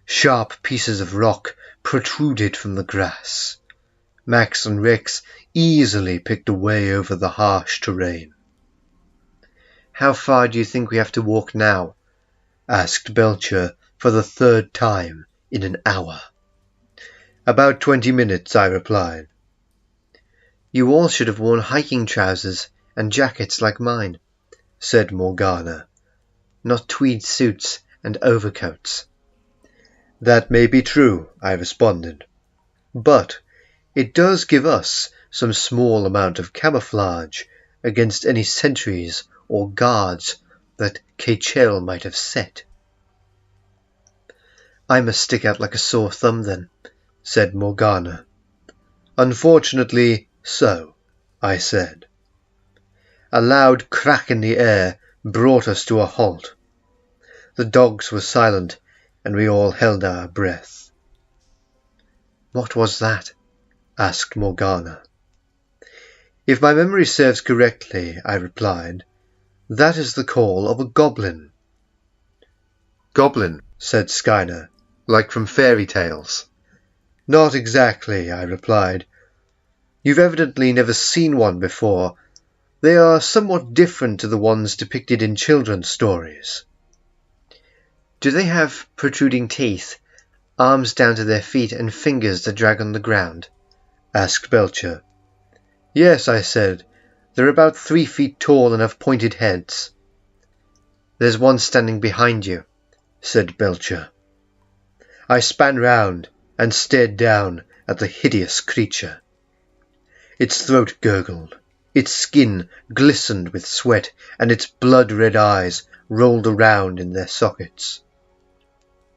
Sharp pieces of rock protruded from the grass. Max and Rex easily picked a way over the harsh terrain. "How far do you think we have to walk now?" asked Belcher for the third time in an hour. "About 20 minutes, I replied. "You all should have worn hiking trousers and jackets like mine," said Morgana, "not tweed suits and overcoats." "That may be true," I responded, "but it does give us some small amount of camouflage against any sentries or guards that Kaechele might have set." "I must stick out like a sore thumb then," said Morgana. "Unfortunately so," I said. A loud crack in the air brought us to a halt. The dogs were silent, and we all held our breath. "What was that?" asked Morgana. "If my memory serves correctly," I replied, "that is the call of a goblin." "Goblin," said Skyner. "like from fairy tales?" "Not exactly," I replied. "You've evidently never seen one before. They are somewhat different to the ones depicted in children's stories." "Do they have protruding teeth, arms down to their feet, and fingers that drag on the ground?" asked Belcher. "Yes," I said. "They're about 3 feet tall and have pointed heads." "There's one standing behind you," said Belcher. I span round and stared down at the hideous creature. Its throat gurgled, its skin glistened with sweat, and its blood-red eyes rolled around in their sockets.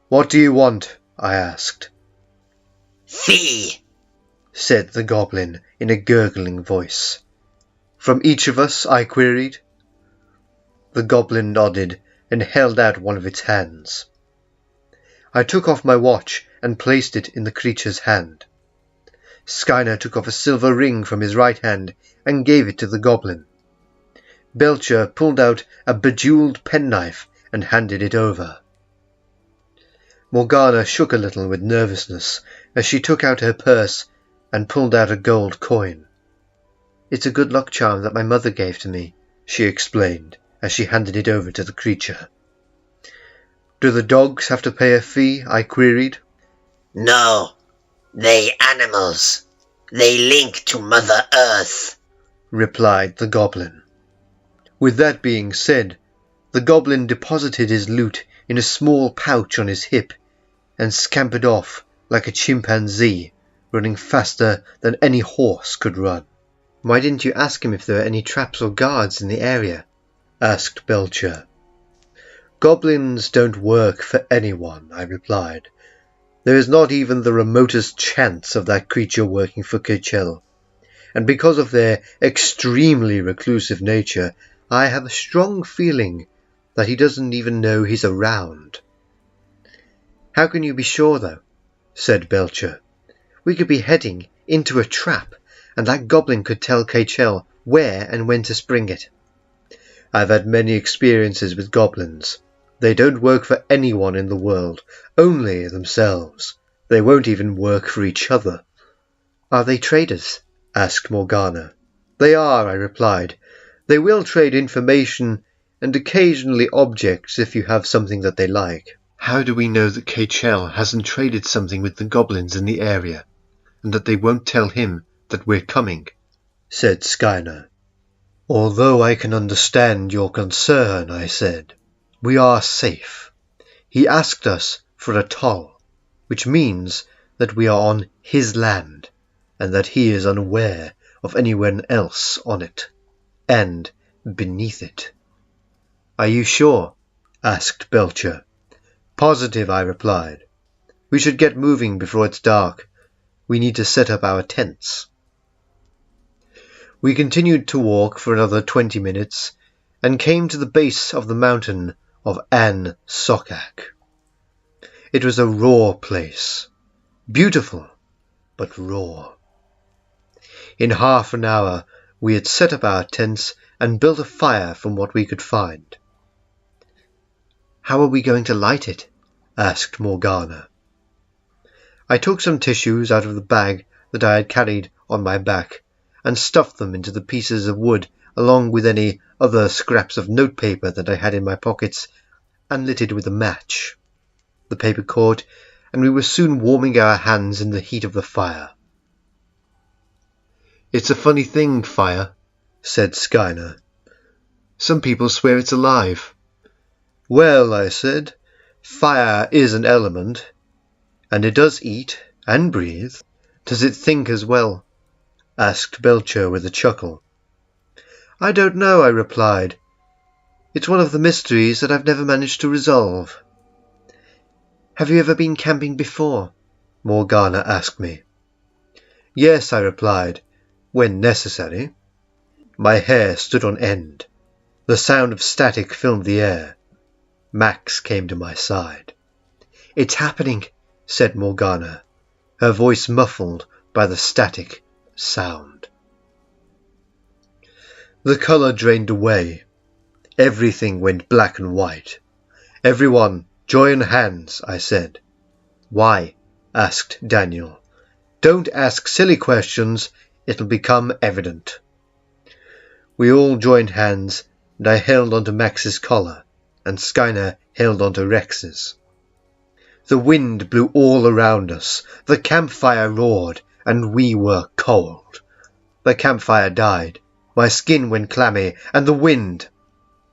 "What do you want?" I asked. "Fee," said the goblin in a gurgling voice. "From each of us?" I queried. The goblin nodded and held out one of its hands. I took off my watch and placed it in the creature's hand. Skyner took off a silver ring from his right hand and gave it to the goblin. Belcher pulled out a bejeweled penknife and handed it over. Morgana shook a little with nervousness as she took out her purse and pulled out a gold coin. "It's a good luck charm that my mother gave to me," she explained as she handed it over to the creature. "Do the dogs have to pay a fee?" I queried. "No, they animals. They link to Mother Earth," replied the goblin. With that being said, the goblin deposited his loot in a small pouch on his hip and scampered off like a chimpanzee, running faster than any horse could run. "Why didn't you ask him if there were any traps or guards in the area?" asked Belcher. "Goblins don't work for anyone," I replied. "There is not even the remotest chance of that creature working for Kaechele, and because of their extremely reclusive nature, I have a strong feeling that he doesn't even know he's around." "How can you be sure, though?" said Belcher. "We could be heading into a trap, and that goblin could tell Kaechele where and when to spring it." "I've had many experiences with goblins. They don't work for anyone in the world, only themselves. They won't even work for each other." "Are they traders?" asked Morgana. "They are," I replied. "They will trade information and occasionally objects if you have something that they like." "How do we know that Kaechele hasn't traded something with the goblins in the area, and that they won't tell him that we're coming?" said Skyner. "Although I can understand your concern," I said, "we are safe. He asked us for a toll, which means that we are on his land, and that he is unaware of anyone else on it, and beneath it." "Are you sure?" asked Belcher. "Positive," I replied. We should get moving before it's dark. We need to set up our tents. We continued to walk for another 20 minutes and came to the base of the mountain of An Sokak. It was a raw place, beautiful but raw. In half an hour we had set up our tents and built a fire from what we could find. "How are we going to light it?" asked Morgana. I took some tissues out of the bag that I had carried on my back and stuffed them into the pieces of wood along with any other scraps of notepaper that I had in my pockets, and lit it with a match. The paper caught, and we were soon warming our hands in the heat of the fire. "It's a funny thing, fire," said Skyner. "Some people swear it's alive." "Well," I said, "fire is an element, and it does eat and breathe." "Does it think as well?" asked Belcher with a chuckle. "I don't know," I replied. "It's one of the mysteries that I've never managed to resolve." "Have you ever been camping before?" Morgana asked me. "Yes," I replied, "when necessary." My hair stood on end. The sound of static filled the air. Max came to my side. "It's happening," said Morgana, her voice muffled by the static sound. The colour drained away. Everything went black and white. "Everyone, join hands," I said. "Why?" asked Daniel. "Don't ask silly questions. It'll become evident." We all joined hands, and I held onto Max's collar, and Skyner held onto Rex's. The wind blew all around us. The campfire roared, and we were cold. The campfire died. My skin went clammy, and the wind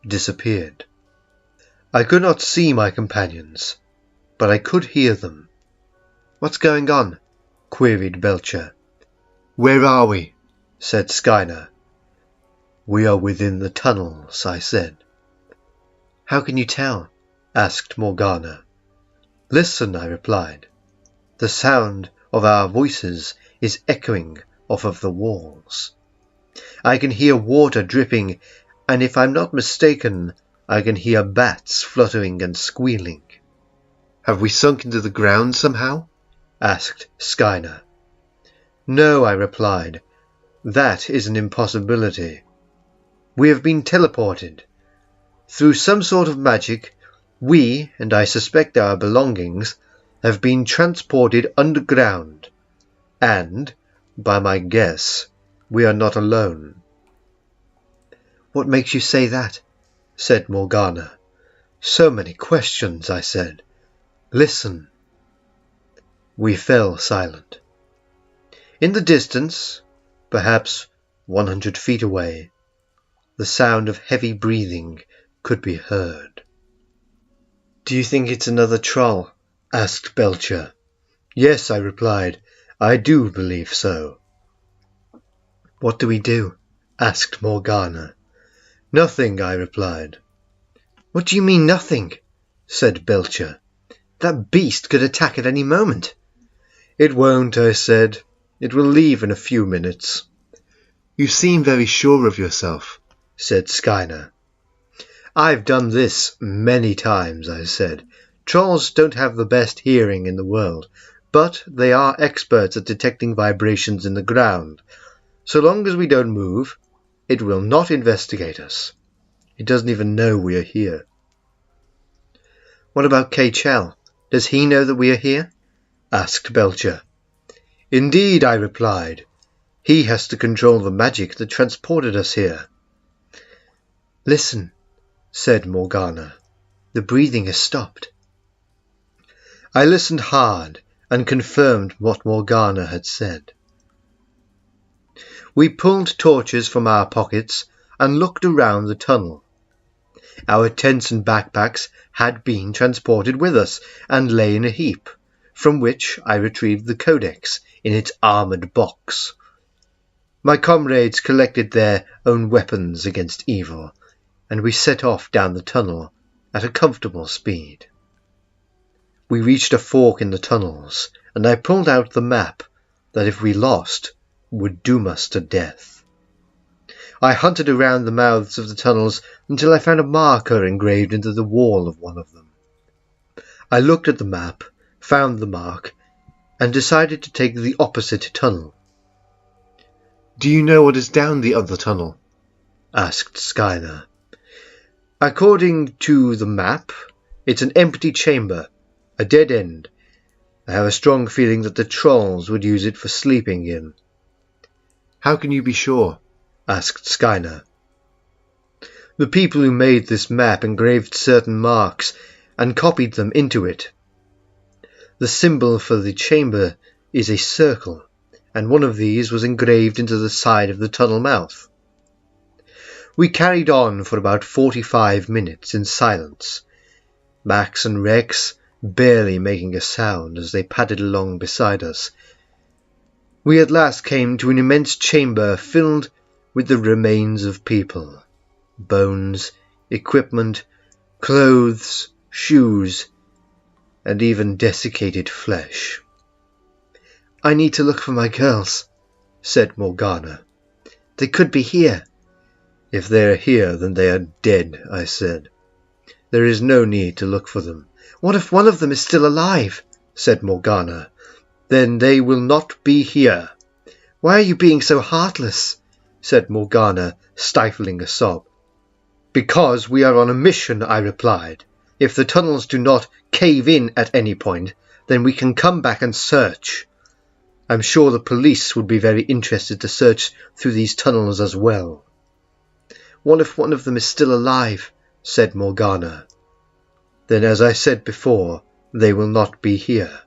disappeared. I could not see my companions, but I could hear them. "What's going on?" queried Belcher. "Where are we?" said Skyner. "We are within the tunnels," I said. "How can you tell?" asked Morgana. "Listen," I replied. "The sound of our voices is echoing off of the walls. I can hear water dripping, and if I'm not mistaken, I can hear bats fluttering and squealing." "Have we sunk into the ground somehow?" asked Skyner. "No," I replied. "That is an impossibility. We have been teleported. Through some sort of magic, we, and I suspect our belongings, have been transported underground, and, by my guess, we are not alone." "What makes you say that?" said Morgana. "So many questions," I said. "Listen." We fell silent. In the distance, perhaps 100 feet away, the sound of heavy breathing could be heard. "Do you think it's another troll?" asked Belcher. "Yes," I replied. "I do believe so." "What do we do?" asked Morgana. "Nothing," I replied. "What do you mean, nothing?" said Belcher. "That beast could attack at any moment." "It won't," I said. "It will leave in a few minutes." "You seem very sure of yourself," said Skyner. "I've done this many times," I said. "Trolls don't have the best hearing in the world, but they are experts at detecting vibrations in the ground. So long as we don't move, it will not investigate us. It doesn't even know we are here." "What about Kaechele? Does he know that we are here?" asked Belcher. "Indeed," I replied. "He has to control the magic that transported us here." "Listen," said Morgana. "The breathing has stopped." I listened hard and confirmed what Morgana had said. We pulled torches from our pockets and looked around the tunnel. Our tents and backpacks had been transported with us and lay in a heap, from which I retrieved the codex in its armoured box. My comrades collected their own weapons against evil, and we set off down the tunnel at a comfortable speed. We reached a fork in the tunnels, and I pulled out the map that, if we lost, would doom us to death. I hunted around the mouths of the tunnels until I found a marker engraved into the wall of one of them. I looked at the map, found the mark, and decided to take the opposite tunnel. "Do you know what is down the other tunnel?" asked Skylar. According to the map, it's an empty chamber, a dead end. I have a strong feeling that the trolls would use it for sleeping in. "How can you be sure?" asked Skylar. The people who made this map engraved certain marks and copied them into it. The symbol for the chamber is a circle, and one of these was engraved into the side of the tunnel mouth. We carried on for about 45 minutes in silence, Max and Rex barely making a sound as they padded along beside us. We at last came to an immense chamber filled with the remains of people, bones, equipment, clothes, shoes, and even desiccated flesh. "I need to look for my girls," said Morgana. "They could be here." "If they are here, then they are dead," I said. "There is no need to look for them." "What if one of them is still alive?" said Morgana. "Then they will not be here." "Why are you being so heartless?" said Morgana, stifling a sob. "Because we are on a mission," I replied. "If the tunnels do not cave in at any point, then we can come back and search. I'm sure the police would be very interested to search through these tunnels as well." "What if one of them is still alive?" said Morgana. "Then, as I said before, they will not be here."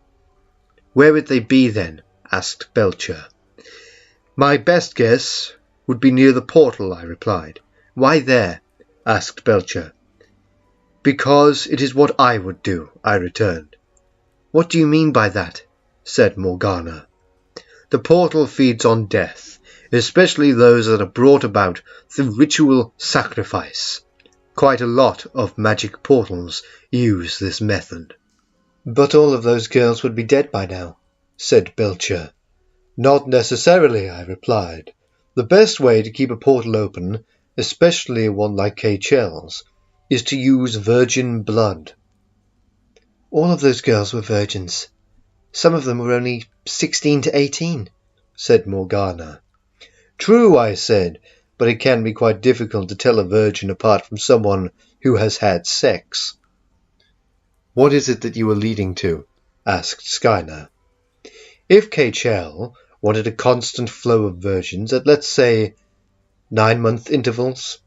"Where would they be then?" asked Belcher. "My best guess would be near the portal," I replied. "Why there?" asked Belcher. "Because it is what I would do," I returned. "What do you mean by that?" said Morgana. "The portal feeds on death, especially those that are brought about through ritual sacrifice. Quite a lot of magic portals use this method." "But all of those girls would be dead by now," said Belcher. "Not necessarily," I replied. "The best way to keep a portal open, especially one like Kaechele's, is to use virgin blood." "All of those girls were virgins. Some of them were only 16 to 18, said Morgana. "True," I said, "but it can be quite difficult to tell a virgin apart from someone who has had sex." "What is it that you were leading to?" asked Skylar. "If Kaechele wanted a constant flow of virgins at, let's say, 9-month intervals—"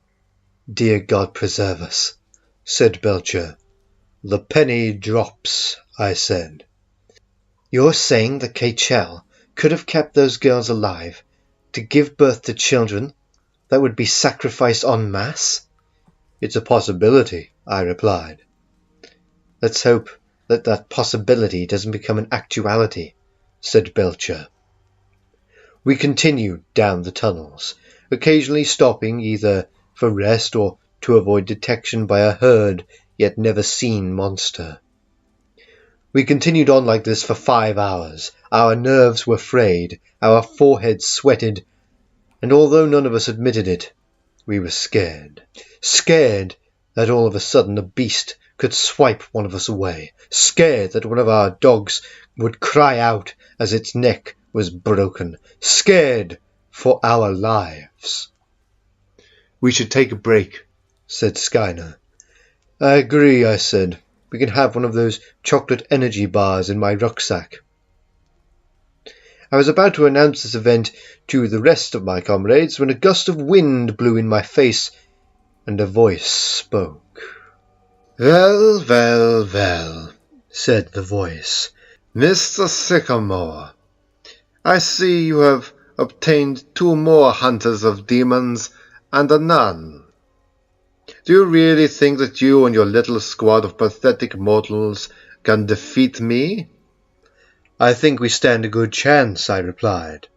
"Dear God preserve us," said Belcher. "The penny drops," I said. "You're saying that Kaechele could have kept those girls alive to give birth to children that would be sacrificed en masse?" "It's a possibility," I replied. "Let's hope that that possibility doesn't become an actuality," said Belcher. We continued down the tunnels, occasionally stopping either for rest or to avoid detection by a heard yet never seen monster. We continued on like this for 5 hours. Our nerves were frayed, our foreheads sweated, and although none of us admitted it, we were scared. Scared that all of a sudden a beast could swipe one of us away. Scared that one of our dogs would cry out as its neck was broken. Scared for our lives. "We should take a break," said Skylar. "I agree," I said. "We can have one of those chocolate energy bars in my rucksack." I was about to announce this event to the rest of my comrades when a gust of wind blew in my face and a voice spoke. "Well, well, well," said the voice. "Mr. Sycamore, I see you have obtained 2 more hunters of demons and a nun. Do you really think that you and your little squad of pathetic mortals can defeat me?" "I think we stand a good chance," I replied.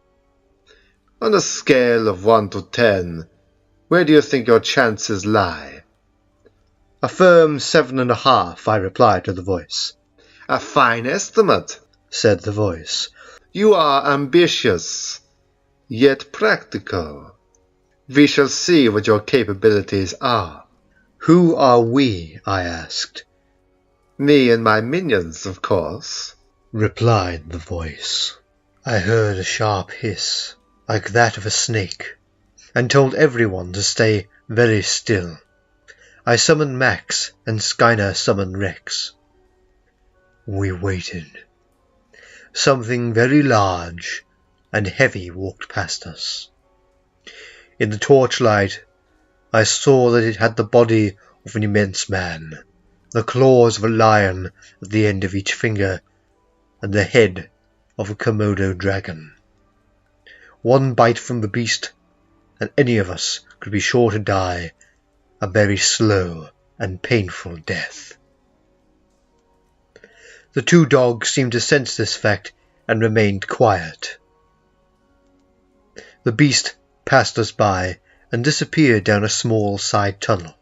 "On a scale of 1 to 10, where do you think your chances lie?" "A firm 7.5, I replied to the voice. A fine estimate, said the voice. You are ambitious, yet practical. We shall see what your capabilities are. Who are we? I asked. Me and my minions, of course, replied the voice. I heard a sharp hiss, like that of a snake, and told everyone to stay very still. I summoned Max, and Skyner summoned Rex. We waited. Something very large and heavy walked past us. In the torchlight, I saw that it had the body of an immense man, the claws of a lion at the end of each finger, and the head of a Komodo dragon. One bite from the beast, and any of us could be sure to die a very slow and painful death. The two dogs seemed to sense this fact and remained quiet. The beast passed us by and disappeared down a small side tunnel.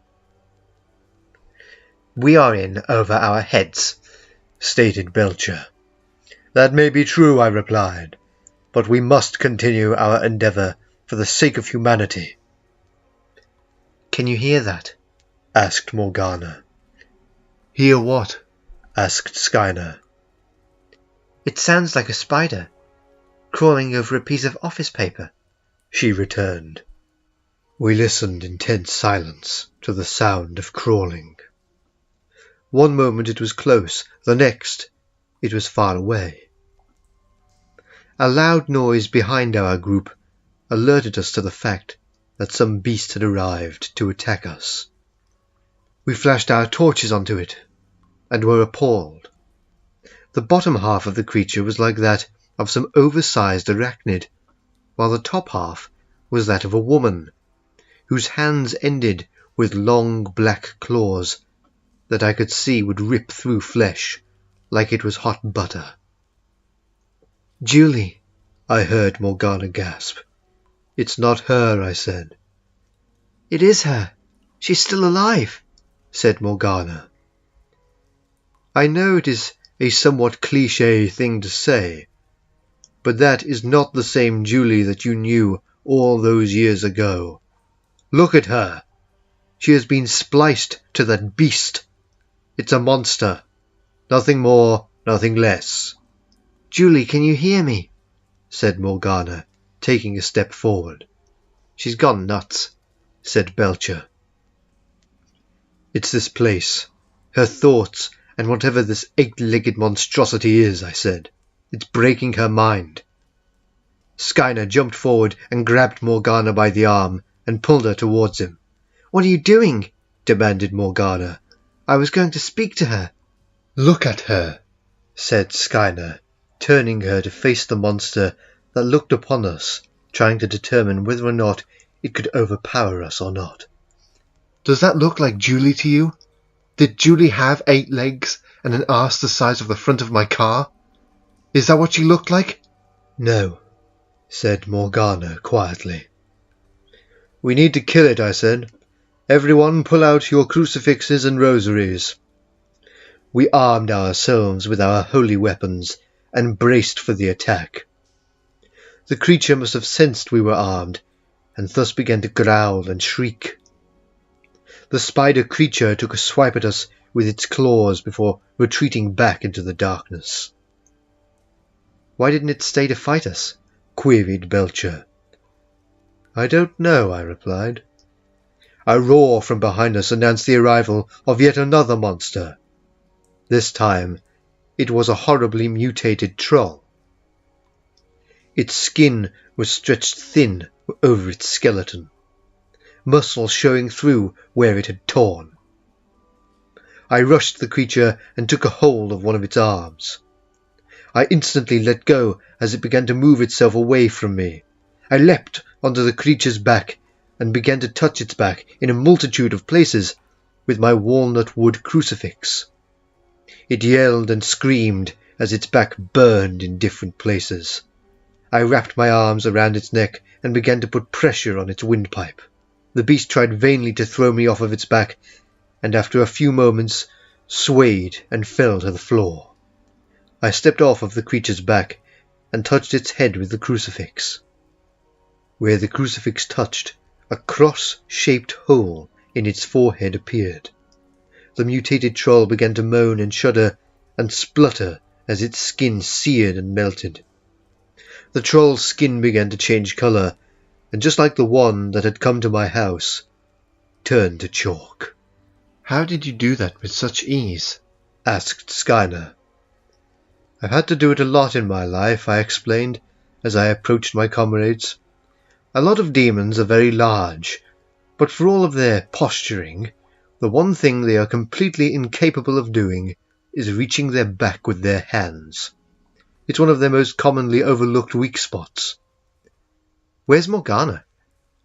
We are in over our heads, stated Belcher. That may be true, I replied, but we must continue our endeavour for the sake of humanity. Can you hear that? Asked Morgana. Hear what? Asked Skyner. It sounds like a spider, crawling over a piece of office paper, she returned. We listened in tense silence to the sound of crawling. One moment it was close, the next it was far away. A loud noise behind our group alerted us to the fact that some beast had arrived to attack us. We flashed our torches onto it, and were appalled. The bottom half of the creature was like that of some oversized arachnid, while the top half was that of a woman, whose hands ended with long black claws that I could see would rip through flesh like it was hot butter. Julie, I heard Morgana gasp. It's not her, I said. It is her. She's still alive, said Morgana. I know it is a somewhat cliché thing to say, but that is not the same Julie that you knew all those years ago. Look at her. She has been spliced to that beast. It's a monster. Nothing more, nothing less. Julie, can you hear me? Said Morgana, taking a step forward. She's gone nuts, said Belcher. It's this place, her thoughts, and whatever this eight-legged monstrosity is, I said. It's breaking her mind. Skyner jumped forward and grabbed Morgana by the arm and pulled her towards him. What are you doing? Demanded Morgana. I was going to speak to her. Look at her, said Skyner, turning her to face the monster that looked upon us, trying to determine whether or not it could overpower us or not. Does that look like Julie to you? Did Julie have 8 legs and an arse the size of the front of my car? Is that what she looked like? No, said Morgana quietly. We need to kill it, I said. Everyone pull out your crucifixes and rosaries. We armed ourselves with our holy weapons and braced for the attack. The creature must have sensed we were armed, and thus began to growl and shriek. The spider creature took a swipe at us with its claws before retreating back into the darkness. Why didn't it stay to fight us? Queried Belcher. I don't know, I replied. A roar from behind us announced the arrival of yet another monster. This time it was a horribly mutated troll. Its skin was stretched thin over its skeleton, muscles showing through where it had torn. I rushed the creature and took a hold of one of its arms. I instantly let go as it began to move itself away from me. I leapt onto the creature's back and began to touch its back in a multitude of places with my walnut wood crucifix. It yelled and screamed as its back burned in different places. I wrapped my arms around its neck and began to put pressure on its windpipe. The beast tried vainly to throw me off of its back, and after a few moments swayed and fell to the floor. I stepped off of the creature's back and touched its head with the crucifix. Where the crucifix touched, a cross-shaped hole in its forehead appeared. The mutated troll began to moan and shudder and splutter as its skin seared and melted. The troll's skin began to change colour, and just like the one that had come to my house, turned to chalk. "How did you do that with such ease?" asked Skyner. "I've had to do it a lot in my life," I explained as I approached my comrades. "A lot of demons are very large, but for all of their posturing, the one thing they are completely incapable of doing is reaching their back with their hands. It's one of their most commonly overlooked weak spots." "Where's Morgana?"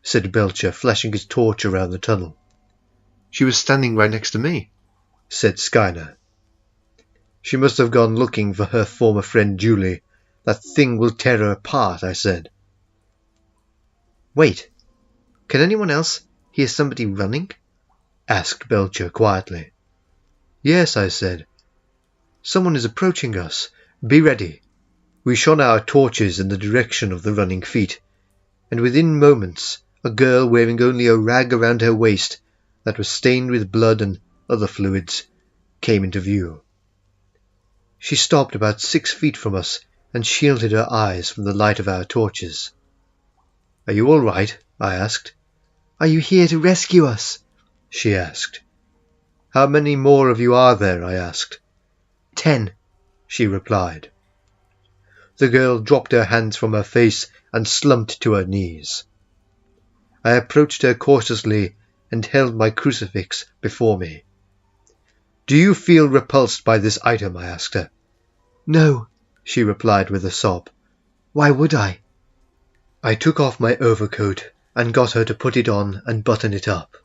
said Belcher, flashing his torch around the tunnel. "She was standing right next to me," said Skyner. "She must have gone looking for her former friend Julie. That thing will tear her apart," I said. "Wait, can anyone else hear somebody running?" asked Belcher quietly. "Yes," I said. "Someone is approaching us. Be ready." We shone our torches in the direction of the running feet, and within moments a girl wearing only a rag around her waist that was stained with blood and other fluids came into view. She stopped about 6 feet from us and shielded her eyes from the light of our torches. "Are you all right?" I asked. "Are you here to rescue us?" she asked. "How many more of you are there?" I asked. 10, she replied. The girl dropped her hands from her face and slumped to her knees. I approached her cautiously and held my crucifix before me. "Do you feel repulsed by this item?" I asked her. "No," she replied with a sob. "Why would I?" I took off my overcoat and got her to put it on and button it up.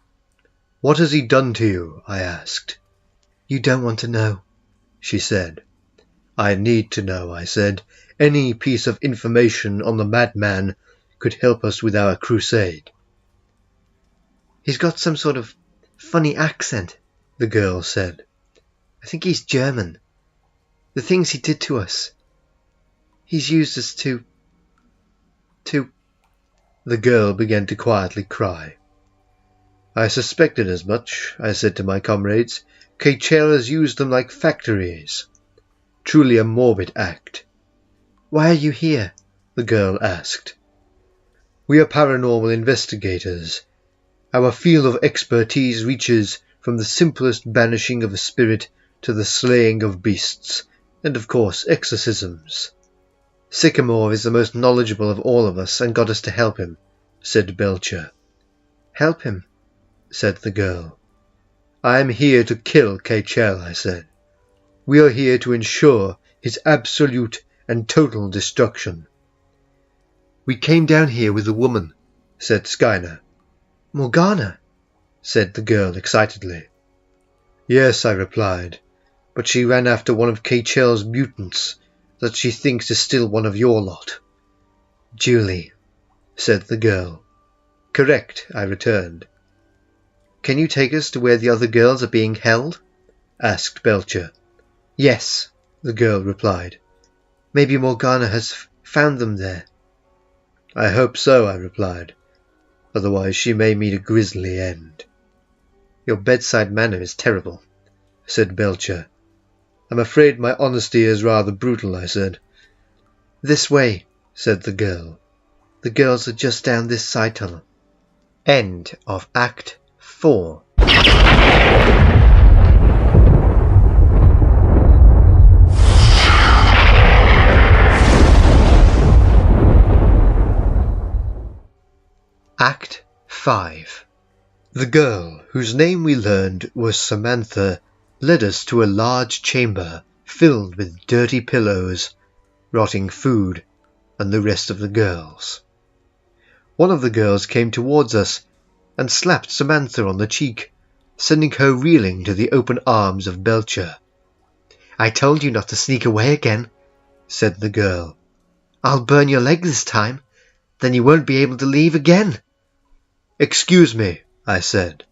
"What has he done to you?" I asked. "You don't want to know," she said. "I need to know," I said. "Any piece of information on the madman could help us with our crusade." "He's got some sort of funny accent," the girl said. "I think he's German. The things he did to us. He's used us to... The girl began to quietly cry. "I suspected as much," I said to my comrades. "Kaechele's used them like factories. Truly a morbid act." "Why are you here?" the girl asked. "We are paranormal investigators. Our field of expertise reaches from the simplest banishing of a spirit to the slaying of beasts, and of course exorcisms. Sycamore is the most knowledgeable of all of us and got us to help him," said Belcher. "Help him?" said the girl. "I am here to kill Kaechele," I said. "We are here to ensure his absolute and total destruction." "We came down here with a woman," said Skyner. "Morgana," said the girl excitedly. "Yes," I replied, "but she ran after one of Kaechele's mutants that she thinks is still one of your lot." "Julie," said the girl. "Correct," I returned. "Can you take us to where the other girls are being held?" asked Belcher. "Yes," the girl replied. "Maybe Morgana has found them there." "I hope so," I replied. "Otherwise she may meet a grisly end." "Your bedside manner is terrible," said Belcher. "I'm afraid my honesty is rather brutal," I said. "This way," said the girl. "The girls are just down this side tunnel." End of Act 4. Act 5. The girl, whose name we learned was Samantha, led us to a large chamber filled with dirty pillows, rotting food, and the rest of the girls. One of the girls came towards us and slapped Samantha on the cheek, sending her reeling to the open arms of Belcher. "I told you not to sneak away again," said the girl. "I'll burn your leg this time, then you won't be able to leave again." "Excuse me," I said.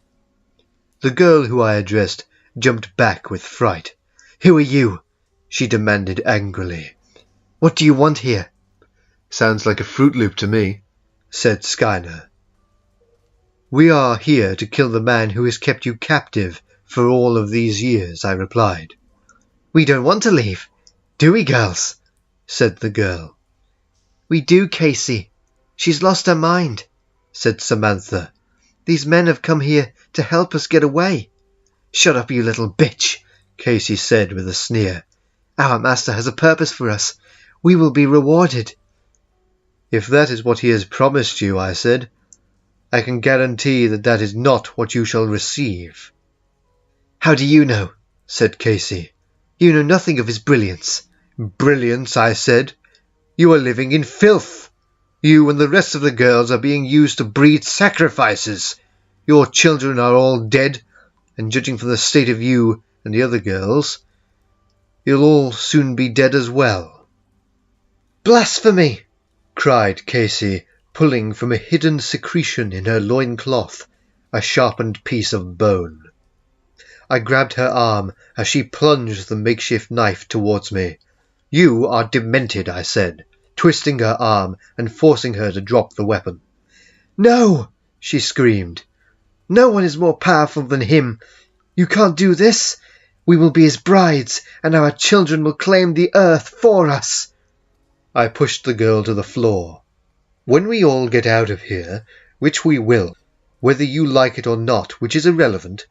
The girl who I addressed jumped back with fright. "Who are you?" she demanded angrily. "What do you want here?" "Sounds like a Fruit Loop to me," said Skyner. "We are here to kill the man who has kept you captive for all of these years," I replied. "We don't want to leave, do we, girls?" said the girl. "We do, Casey. She's lost her mind," said Samantha. "These men have come here to help us get away." "Shut up, you little bitch," Casey said with a sneer. "Our master has a purpose for us. We will be rewarded." "If that is what he has promised you," I said, "I can guarantee that that is not what you shall receive." "How do you know?" said Casey. "You know nothing of his brilliance." "Brilliance," I said. "You are living in filth. You and the rest of the girls are being used to breed sacrifices. Your children are all dead, and judging from the state of you and the other girls, you'll all soon be dead as well." "Blasphemy!" cried Casey, pulling from a hidden secretion in her loincloth a sharpened piece of bone. I grabbed her arm as she plunged the makeshift knife towards me. "You are demented," I said, twisting her arm and forcing her to drop the weapon. "No!" she screamed. "No one is more powerful than him. You can't do this. We will be his brides, and our children will claim the earth for us." I pushed the girl to the floor. "When we all get out of here, which we will, whether you like it or not, which is irrelevant,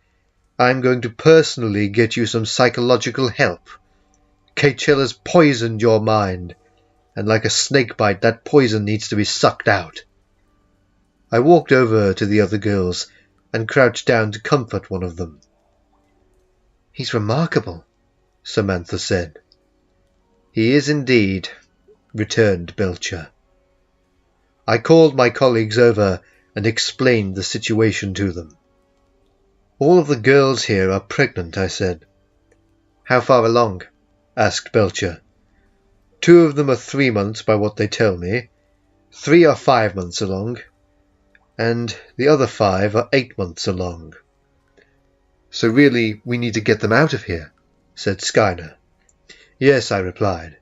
I'm going to personally get you some psychological help. Kaechele's poisoned your mind, and like a snakebite, that poison needs to be sucked out." I walked over to the other girls and crouched down to comfort one of them. "He's remarkable," Samantha said. "He is indeed," returned Belcher. I called my colleagues over and explained the situation to them. "All of the girls here are pregnant," I said. "How far along?" asked Belcher. "2 of them are 3 months by what they tell me, 3 are 5 months along, and the other 5 are 8 months along." "So really we need to get them out of here," said Skyner. "Yes," I replied.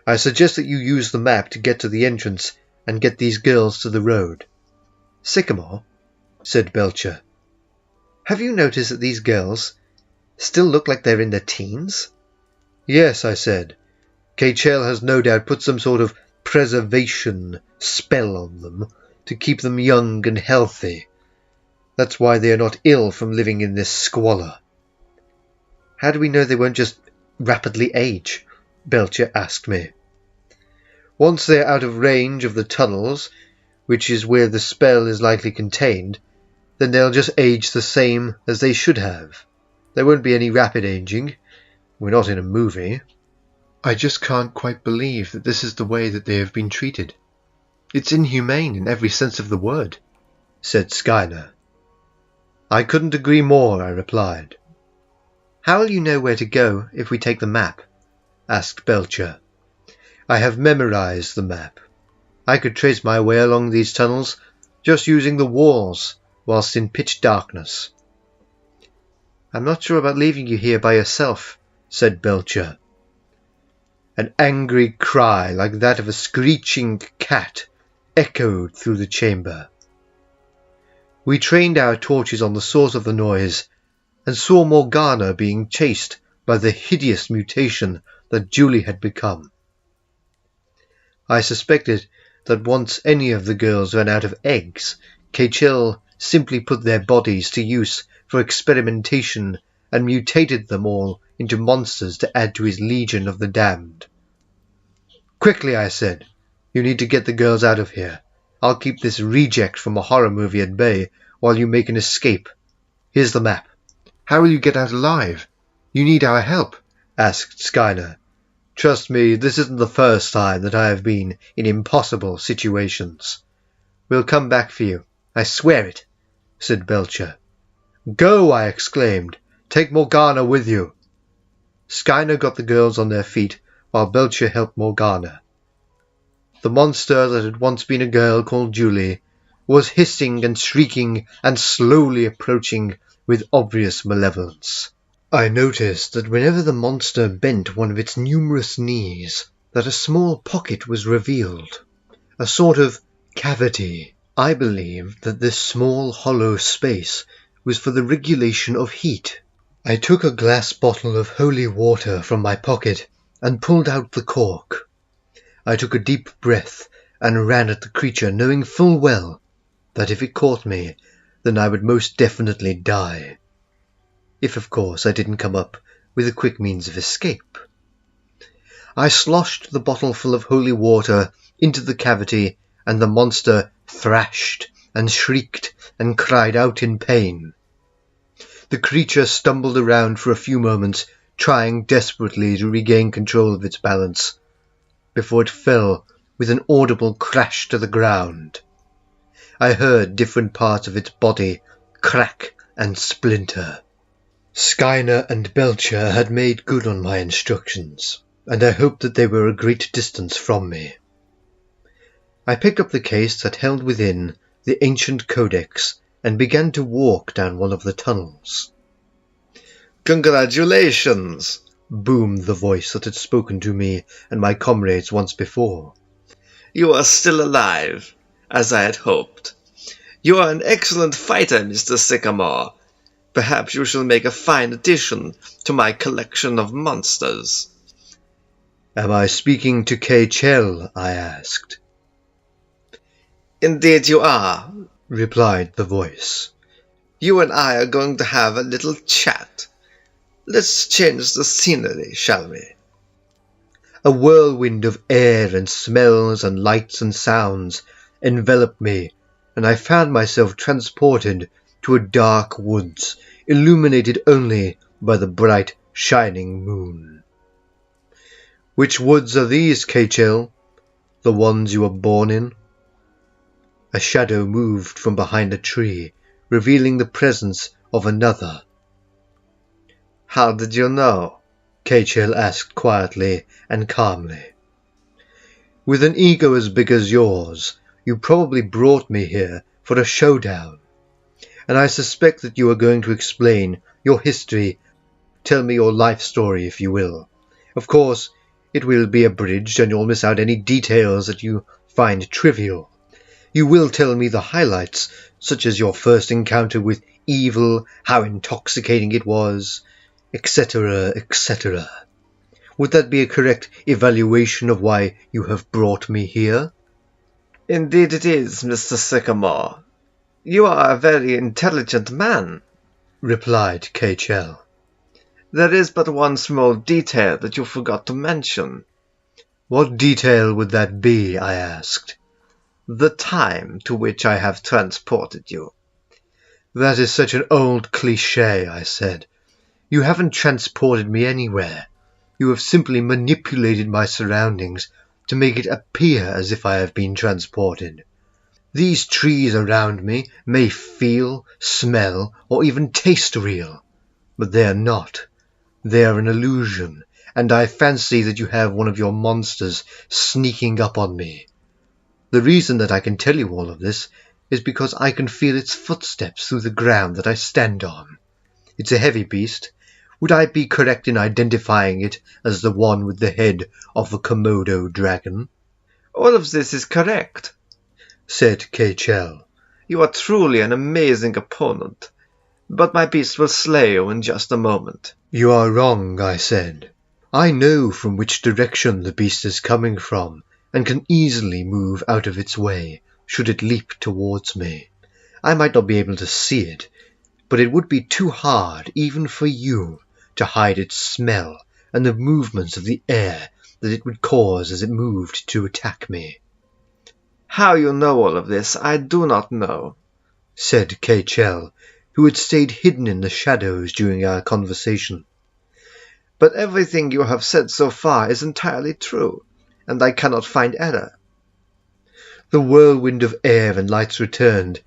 "I suggest that you use the map to get to the entrance and get these girls to the road." "Sycamore," said Belcher, "have you noticed that these girls still look like they're in their teens?" "Yes," I said. "Kaechele has no doubt put some sort of preservation spell on them to keep them young and healthy. That's why they are not ill from living in this squalor." "How do we know they won't just rapidly age?" Belcher asked me. "Once they're out of range of the tunnels, which is where the spell is likely contained, then they'll just age the same as they should have. There won't be any rapid aging. We're not in a movie." "I just can't quite believe that this is the way that they have been treated. It's inhumane in every sense of the word," said Skyner. "I couldn't agree more," I replied. "How will you know where to go if we take the map?" asked Belcher. "I have memorized the map. I could trace my way along these tunnels just using the walls whilst in pitch darkness." "I'm not sure about leaving you here by yourself," said Belcher. An angry cry like that of a screeching cat echoed through the chamber. We trained our torches on the source of the noise and saw Morgana being chased by the hideous mutation that Julie had become. I suspected that once any of the girls ran out of eggs, Kaechele simply put their bodies to use for experimentation and mutated them all into monsters to add to his legion of the damned. "Quickly," I said. "You need to get the girls out of here. I'll keep this reject from a horror movie at bay while you make an escape. Here's the map." "How will you get out alive? You need our help," asked Skyner. "Trust me, this isn't the first time that I have been in impossible situations. We'll come back for you. I swear it," said Belcher. "Go!" I exclaimed. "Take Morgana with you." Skyner got the girls on their feet while Belcher helped Morgana. The monster that had once been a girl called Julie was hissing and shrieking and slowly approaching with obvious malevolence. I noticed that whenever the monster bent one of its numerous knees, that a small pocket was revealed, a sort of cavity. I believed that this small hollow space was for the regulation of heat. I took a glass bottle of holy water from my pocket and pulled out the cork. I took a deep breath and ran at the creature, knowing full well that if it caught me, then I would most definitely die. If, of course, I didn't come up with a quick means of escape. I sloshed the bottle full of holy water into the cavity, and the monster thrashed and shrieked and cried out in pain. The creature stumbled around for a few moments, trying desperately to regain control of its balance, before it fell with an audible crash to the ground. I heard different parts of its body crack and splinter. Skyner and Belcher had made good on my instructions, and I hoped that they were a great distance from me. I picked up the case that held within the ancient codex and began to walk down one of the tunnels. "Congratulations!" boomed the voice that had spoken to me and my comrades once before. "You are still alive, as I had hoped. You are an excellent fighter, Mr. Sycamore. Perhaps you shall make a fine addition to my collection of monsters." Am I speaking to Kaechele? I asked. "Indeed you are," replied the voice. "You and I are going to have a little chat. Let's change the scenery, shall we?" A whirlwind of air and smells and lights and sounds enveloped me, and I found myself transported to a dark woods, illuminated only by the bright, shining moon. "Which woods are these, Kaechele? The ones you were born in?" A shadow moved from behind a tree, revealing the presence of another. "How did you know?" Kaechele asked quietly and calmly. "With an ego as big as yours, you probably brought me here for a showdown, and I suspect that you are going to explain your history, tell me your life story, if you will. Of course, it will be abridged, and you'll miss out any details that you find trivial. You will tell me the highlights, such as your first encounter with evil, how intoxicating it was, etc., etc. Would that be a correct evaluation of why you have brought me here?" "Indeed it is, Mr. Sycamore. You are a very intelligent man," replied Kaechele. "There is but one small detail that you forgot to mention." "What detail would that be?" I asked. "The time to which I have transported you." "That is such an old cliché," I said. "You haven't transported me anywhere. You have simply manipulated my surroundings to make it appear as if I have been transported. These trees around me may feel, smell, or even taste real, but they are not. They are an illusion, and I fancy that you have one of your monsters sneaking up on me. The reason that I can tell you all of this is because I can feel its footsteps through the ground that I stand on. It's a heavy beast. Would I be correct in identifying it as the one with the head of the Komodo dragon?" "All of this is correct," said Kaechele. "You are truly an amazing opponent, but my beast will slay you in just a moment." "You are wrong," I said. "I know from which direction the beast is coming from, and can easily move out of its way, should it leap towards me. I might not be able to see it, but it would be too hard, even for you, to hide its smell and the movements of the air that it would cause as it moved to attack me." "How you know all of this, I do not know," said Kaechele, who had stayed hidden in the shadows during our conversation. "But everything you have said so far is entirely true, and I cannot find error." The whirlwind of air and lights returned,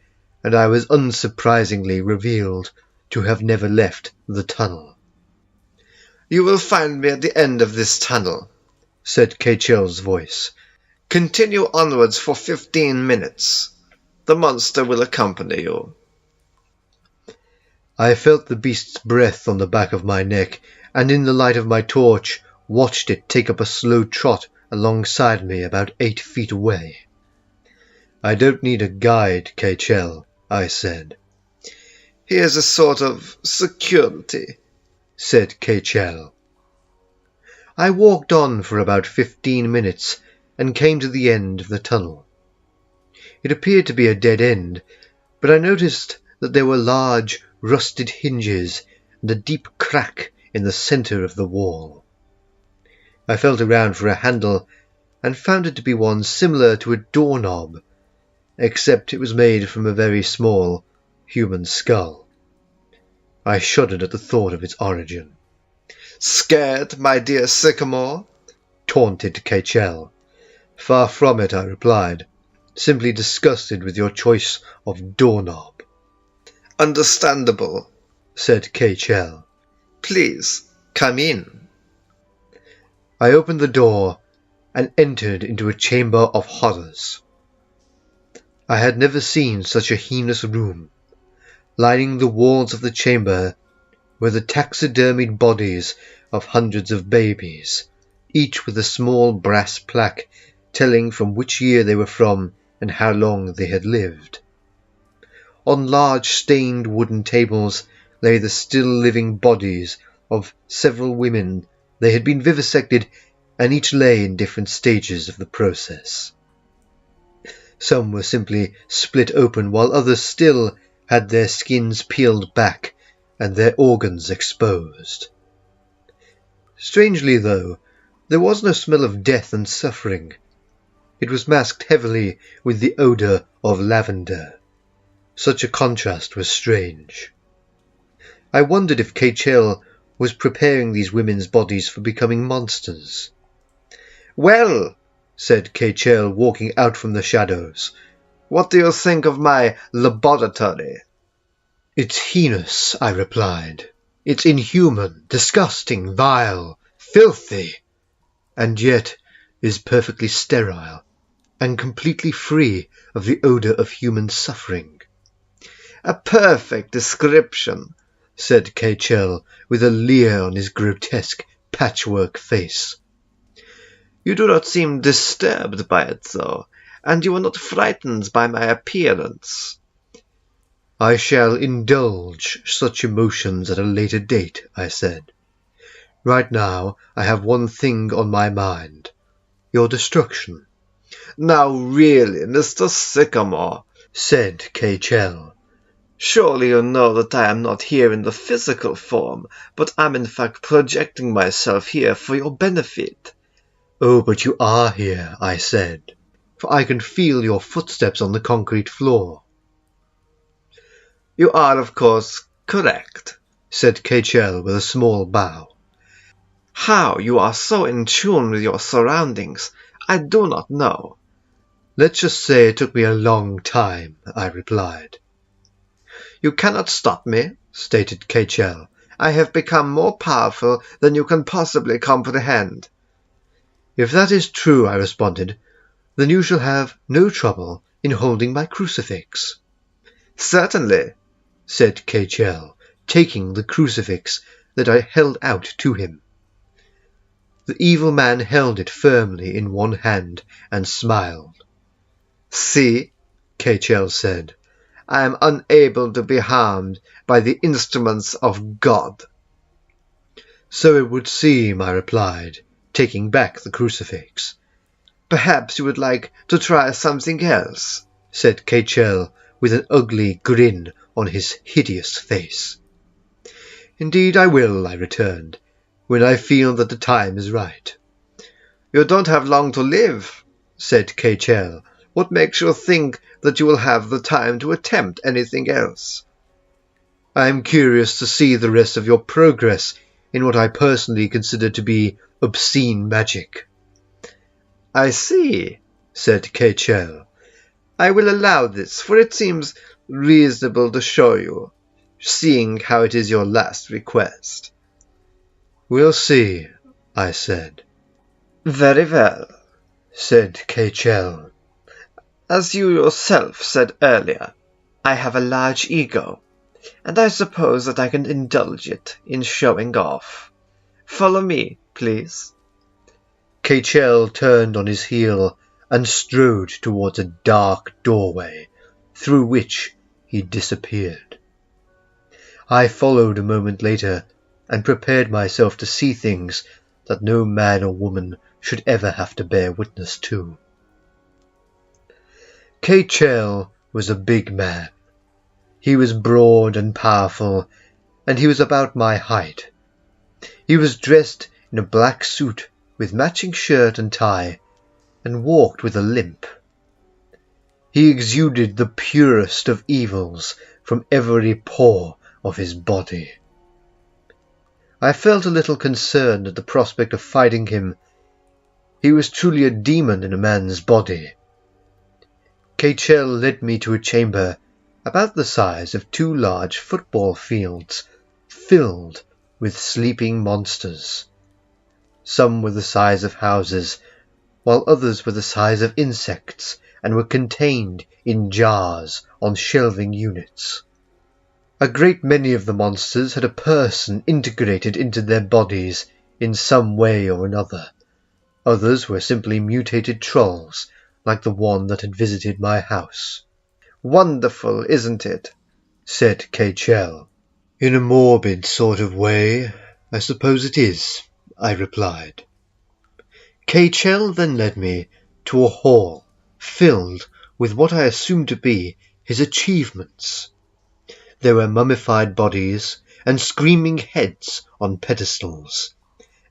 and I was unsurprisingly revealed to have never left the tunnel. "You will find me at the end of this tunnel," said Kaechele's voice. "Continue onwards for 15 minutes. The monster will accompany you." I felt the beast's breath on the back of my neck, and in the light of my torch watched it take up a slow trot alongside me about 8 feet away. "I don't need a guide, Kaechele," I said. "Here's a sort of security," said Kaechele. I walked on for about 15 minutes and came to the end of the tunnel. It appeared to be a dead end, but I noticed that there were large, rusted hinges and a deep crack in the centre of the wall. I felt around for a handle and found it to be one similar to a doorknob, except it was made from a very small human skull. I shuddered at the thought of its origin. "Scared, my dear Sycamore?" taunted Kaechele. "Far from it," I replied, "simply disgusted with your choice of doorknob." "Understandable," said Kaechele. "Please, come in." I opened the door and entered into a chamber of horrors. I had never seen such a heinous room. Lining the walls of the chamber were the taxidermied bodies of hundreds of babies, each with a small brass plaque telling from which year they were from and how long they had lived. On large stained wooden tables lay the still living bodies of several women. They had been vivisected, and each lay in different stages of the process. Some were simply split open, while others still had their skins peeled back and their organs exposed. Strangely, though, there was no smell of death and suffering. It was masked heavily with the odour of lavender. Such a contrast was strange. I wondered if Kaechele was preparing these women's bodies for becoming monsters. "Well," said Kaechele, walking out from the shadows, "what do you think of my laboratory?" "It's heinous," I replied. "It's inhuman, disgusting, vile, filthy, and yet is perfectly sterile and completely free of the odour of human suffering." "A perfect description," said Kaechele, with a leer on his grotesque patchwork face. "You do not seem disturbed by it, though, and you are not frightened by my appearance." "I shall indulge such emotions at a later date," I said. "Right now I have one thing on my mind. Your destruction." "Now really, Mr. Sycamore," said Kaechele. "surely you know that I am not here in the physical form, but am in fact projecting myself here for your benefit." "Oh, but you are here," I said, "for I can feel your footsteps on the concrete floor." "You are, of course, correct," said Kaechele with a small bow. "How you are so in tune with your surroundings, I do not know." "Let's just say it took me a long time," I replied. "You cannot stop me," stated Kaechele. "I have become more powerful than you can possibly comprehend." "If that is true," I responded, "then you shall have no trouble in holding my crucifix." "Certainly," said Kaechele, taking the crucifix that I held out to him. The evil man held it firmly in one hand and smiled. "See," Kaechele said, "I am unable to be harmed by the instruments of God." "So it would seem," I replied, taking back the crucifix. "Perhaps you would like to try something else," said Kaechele with an ugly grin on his hideous face. "Indeed I will," I returned, "when I feel that the time is right." "You don't have long to live," said Kaechele. "What makes you think that you will have the time to attempt anything else?" "I am curious to see the rest of your progress in what I personally consider to be obscene magic." "I see," said Kaechele. "I will allow this, for it seems reasonable to show you, seeing how it is your last request." "We'll see," I said. "Very well," said Kaechele. "As you yourself said earlier, I have a large ego. and I suppose that I can indulge it in showing off. Follow me, please. Kaechele turned on his heel and strode towards a dark doorway, through which he disappeared. I followed a moment later and prepared myself to see things that no man or woman should ever have to bear witness to. Kaechele was a big man. He was broad and powerful, and he was about my height. He was dressed in a black suit with matching shirt and tie, and walked with a limp. He exuded the purest of evils from every pore of his body. I felt a little concerned at the prospect of fighting him. He was truly a demon in a man's body. Kaechele led me to a chamber about the size of 2 large football fields, filled with sleeping monsters. Some were the size of houses, while others were the size of insects and were contained in jars on shelving units. A great many of the monsters had a person integrated into their bodies in some way or another. Others were simply mutated trolls, like the one that had visited my house. Wonderful, isn't it? Said Kaechele. In a morbid sort of way, I suppose it is, I replied. Kaechele then led me to a hall filled with what I assumed to be his achievements. There were mummified bodies and screaming heads on pedestals,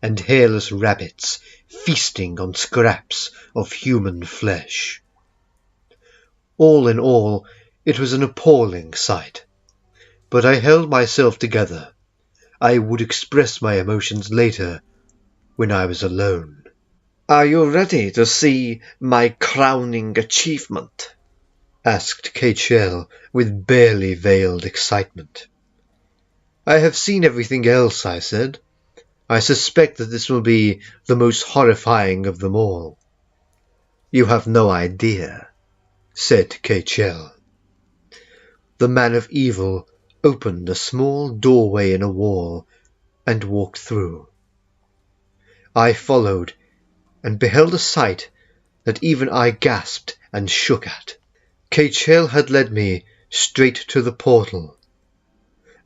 and hairless rabbits feasting on scraps of human flesh. All in all, it was an appalling sight, but I held myself together. I would express my emotions later, when I was alone. Are you ready to see my crowning achievement? Asked Kaechele with barely veiled excitement. I have seen everything else, I said. I suspect that this will be the most horrifying of them all. You have no idea, said Kaechele. The man of evil opened a small doorway in a wall and walked through. I followed and beheld a sight that even I gasped and shook at. Kaechele had led me straight to the portal.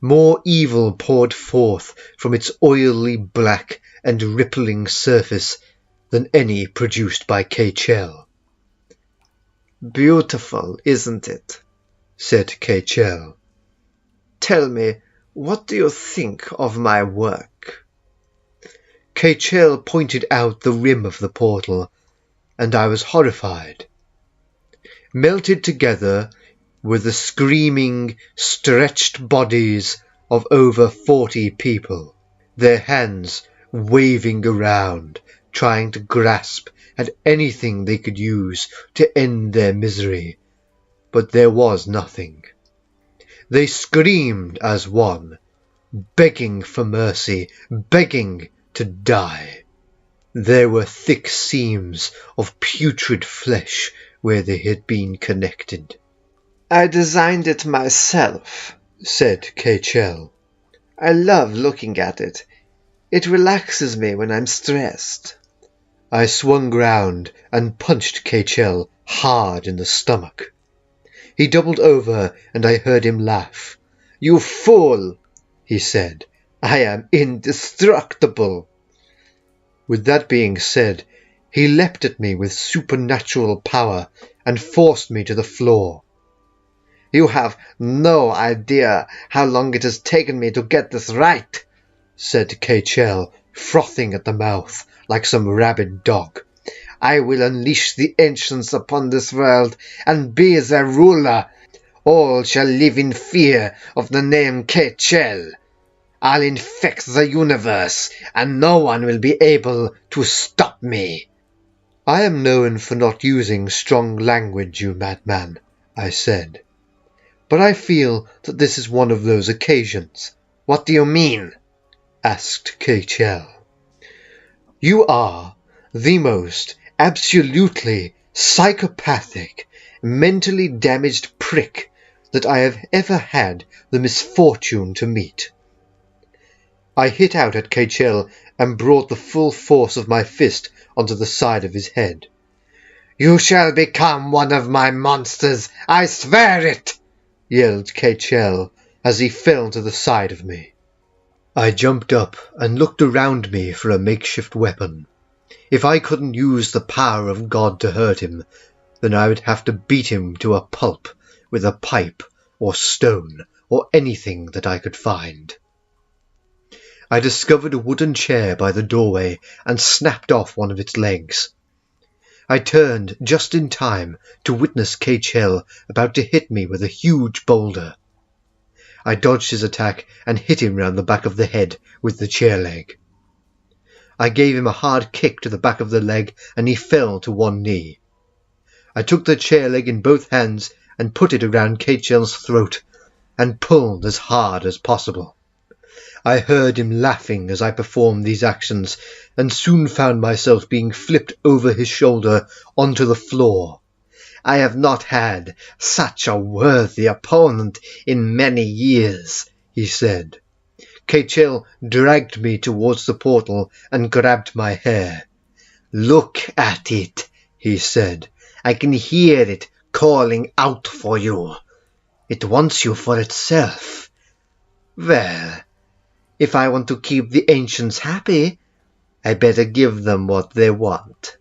More evil poured forth from its oily black and rippling surface than any produced by Kaechele. Beautiful, isn't it? Said Kaechele. Tell me, what do you think of my work? Kaechele pointed out the rim of the portal, and I was horrified. Melted together were the screaming, stretched bodies of over 40 people, their hands waving around, trying to grasp at anything they could use to end their misery, but there was nothing. They screamed as one, begging for mercy, begging to die. There were thick seams of putrid flesh where they had been connected. I designed it myself, said Kaechele. I love looking at it. It relaxes me when I'm stressed. I swung round and punched Kaechele hard in the stomach. He doubled over and I heard him laugh. You fool, he said. I am indestructible. With that being said, he leapt at me with supernatural power and forced me to the floor. You have no idea how long it has taken me to get this right, said Kaechele, frothing at the mouth like some rabid dog. I will unleash the ancients upon this world and be their ruler. All shall live in fear of the name Kaechele. I'll infect the universe, and no one will be able to stop me. I am known for not using strong language, you madman, I said. But I feel that this is one of those occasions. What do you mean? Asked Kaechele. You are the most absolutely psychopathic, mentally damaged prick that I have ever had the misfortune to meet. I hit out at Kaechele and brought the full force of my fist onto the side of his head. "You shall become one of my monsters, I swear it!" yelled Kaechele as he fell to the side of me. I jumped up and looked around me for a makeshift weapon. If I couldn't use the power of God to hurt him, then I would have to beat him to a pulp with a pipe or stone or anything that I could find. I discovered a wooden chair by the doorway and snapped off one of its legs. I turned just in time to witness Kaechele about to hit me with a huge boulder. I dodged his attack and hit him round the back of the head with the chair leg. I gave him a hard kick to the back of the leg and he fell to one knee. I took the chair leg in both hands and put it around Kaechele's throat and pulled as hard as possible. I heard him laughing as I performed these actions and soon found myself being flipped over his shoulder onto the floor. "I have not had such a worthy opponent in many years," he said. Kaechele dragged me towards the portal and grabbed my hair. "Look at it," he said. "I can hear it calling out for you. It wants you for itself. Well, if I want to keep the ancients happy, I better give them what they want."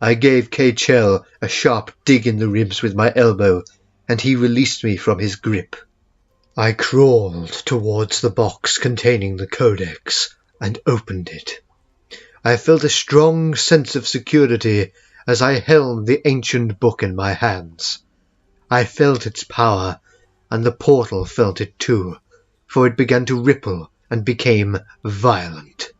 I gave Kaechele a sharp dig in the ribs with my elbow, and he released me from his grip. I crawled towards the box containing the codex and opened it. I felt a strong sense of security as I held the ancient book in my hands. I felt its power, and the portal felt it too, for it began to ripple and became violent.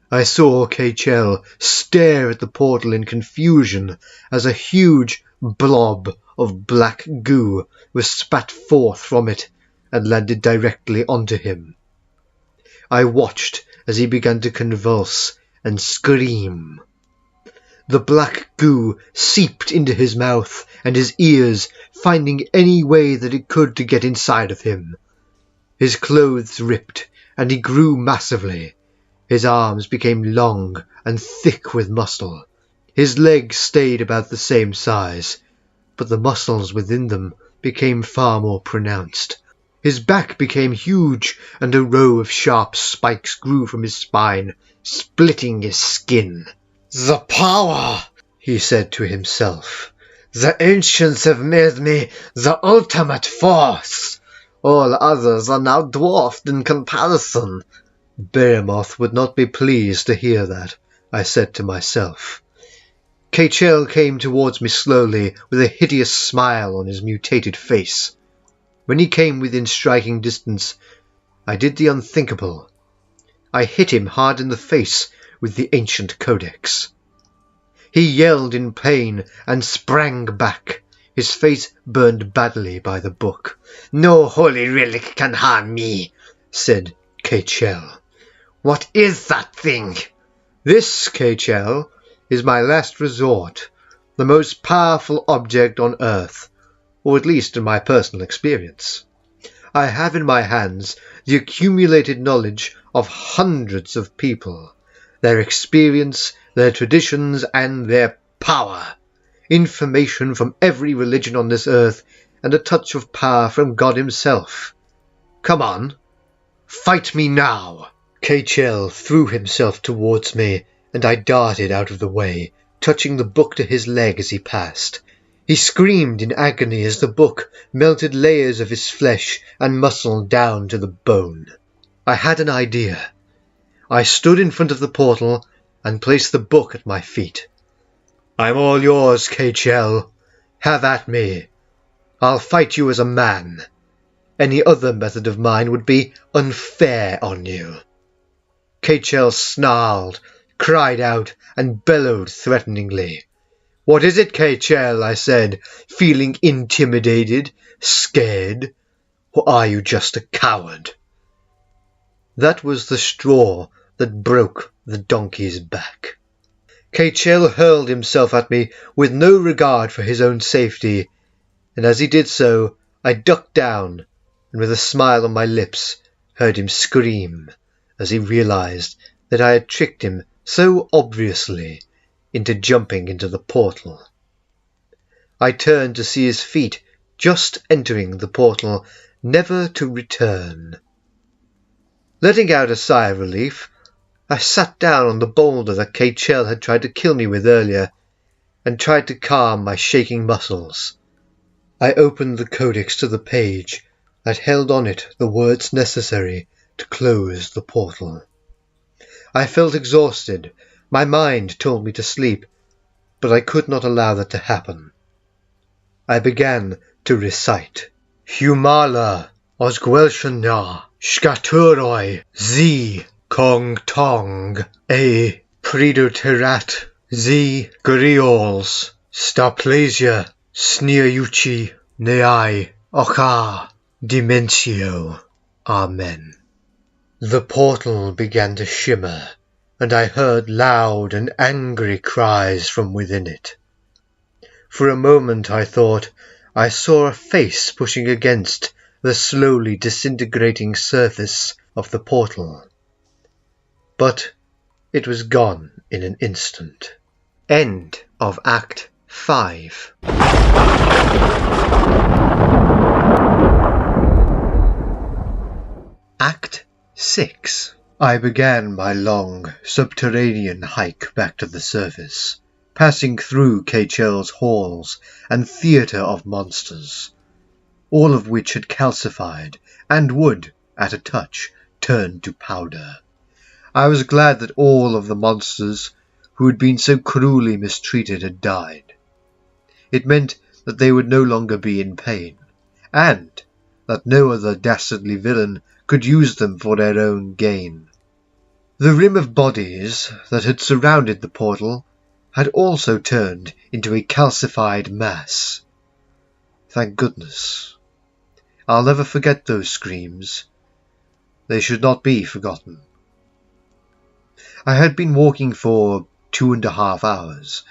I saw Kaechele stare at the portal in confusion as a huge blob of black goo was spat forth from it and landed directly onto him. I watched as he began to convulse and scream. The black goo seeped into his mouth and his ears, finding any way that it could to get inside of him. His clothes ripped, and he grew massively. His arms became long and thick with muscle. His legs stayed about the same size, but the muscles within them became far more pronounced. His back became huge, and a row of sharp spikes grew from his spine, splitting his skin. "The power," he said to himself. "The ancients have made me the ultimate force. All others are now dwarfed in comparison." Behemoth would not be pleased to hear that, I said to myself. Kaechele came towards me slowly with a hideous smile on his mutated face. When he came within striking distance, I did the unthinkable. I hit him hard in the face with the ancient codex. He yelled in pain and sprang back. His face burned badly by the book. "No holy relic can harm me," said Kaechele. "What is that thing?" "This, Kaechele, is my last resort, the most powerful object on Earth, or at least in my personal experience. I have in my hands the accumulated knowledge of hundreds of people, their experience, their traditions, and their power. Information from every religion on this earth, and a touch of power from God himself. Come on, fight me now." Kaechele threw himself towards me, and I darted out of the way, touching the book to his leg as he passed. He screamed in agony as the book melted layers of his flesh and muscle down to the bone. I had an idea. I stood in front of the portal and placed the book at my feet. "I'm all yours, Kaechele. Have at me. I'll fight you as a man. Any other method of mine would be unfair on you." Kaechele snarled, cried out, and bellowed threateningly. "What is it, Kaechele?" I said, feeling intimidated, scared. "Or are you just a coward?" That was the straw that broke the donkey's back. Kaechele hurled himself at me with no regard for his own safety, and as he did so, I ducked down, and with a smile on my lips, heard him scream as he realized that I had tricked him so obviously into jumping into the portal. I turned to see his feet just entering the portal, never to return. Letting out a sigh of relief, I sat down on the boulder that Kaechele had tried to kill me with earlier, and tried to calm my shaking muscles. I opened the codex to the page that held on it the words necessary to close the portal. I felt exhausted. My mind told me to sleep, but I could not allow that to happen. I began to recite. Humala osgwelshana skaturoi zi kong tong e pridoterat zi griols staplasia sneeuchi neai ocha dimentio. Amen. The portal began to shimmer, and I heard loud and angry cries from within it. For a moment I thought I saw a face pushing against the slowly disintegrating surface of the portal. But it was gone in an instant. End of Act 5. Act 6. I began my long, subterranean hike back to the surface, passing through Kaechele's halls and theatre of monsters, all of which had calcified and would, at a touch, turn to powder. I was glad that all of the monsters who had been so cruelly mistreated had died. It meant that they would no longer be in pain, and that no other dastardly villain could use them for their own gain. The rim of bodies that had surrounded the portal had also turned into a calcified mass. Thank goodness. I'll never forget those screams. They should not be forgotten. I had been walking for 2.5 hours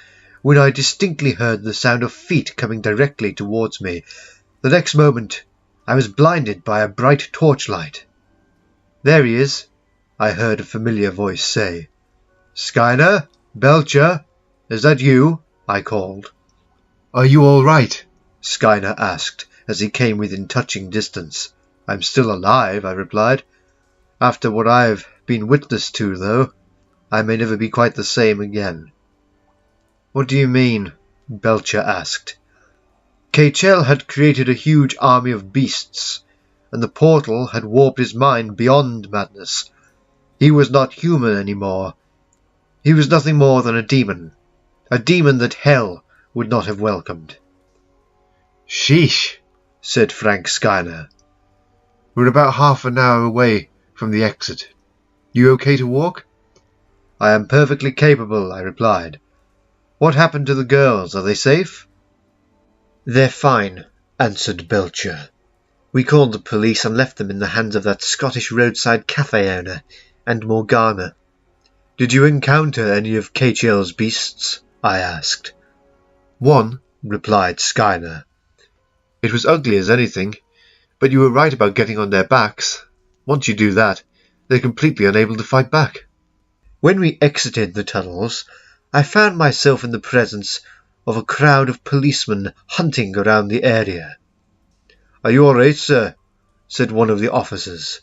when I distinctly heard the sound of feet coming directly towards me. The next moment I was blinded by a bright torchlight. There he is, I heard a familiar voice say. Skyner? Belcher? Is that you? I called. Are you all right? Skyner asked as he came within touching distance. I'm still alive, I replied. After what I've been witness to, though, I may never be quite the same again. What do you mean? Belcher asked. Kaechele had created a huge army of beasts, and the portal had warped his mind beyond madness. He was not human anymore. He was nothing more than a demon that hell would not have welcomed. Sheesh, said Frank Skyner. We're about half an hour away from the exit. You okay to walk? I am perfectly capable, I replied. What happened to the girls? Are they safe? They're fine, answered Belcher. We called the police and left them in the hands of that Scottish roadside cafe owner and Morgana. Did you encounter any of Kaechele's beasts? I asked. One, replied Skyner. It was ugly as anything, but you were right about getting on their backs. Once you do that, they're completely unable to fight back. When we exited the tunnels, I found myself in the presence of a crowd of policemen hunting around the area. Are you all right, sir? Said one of the officers.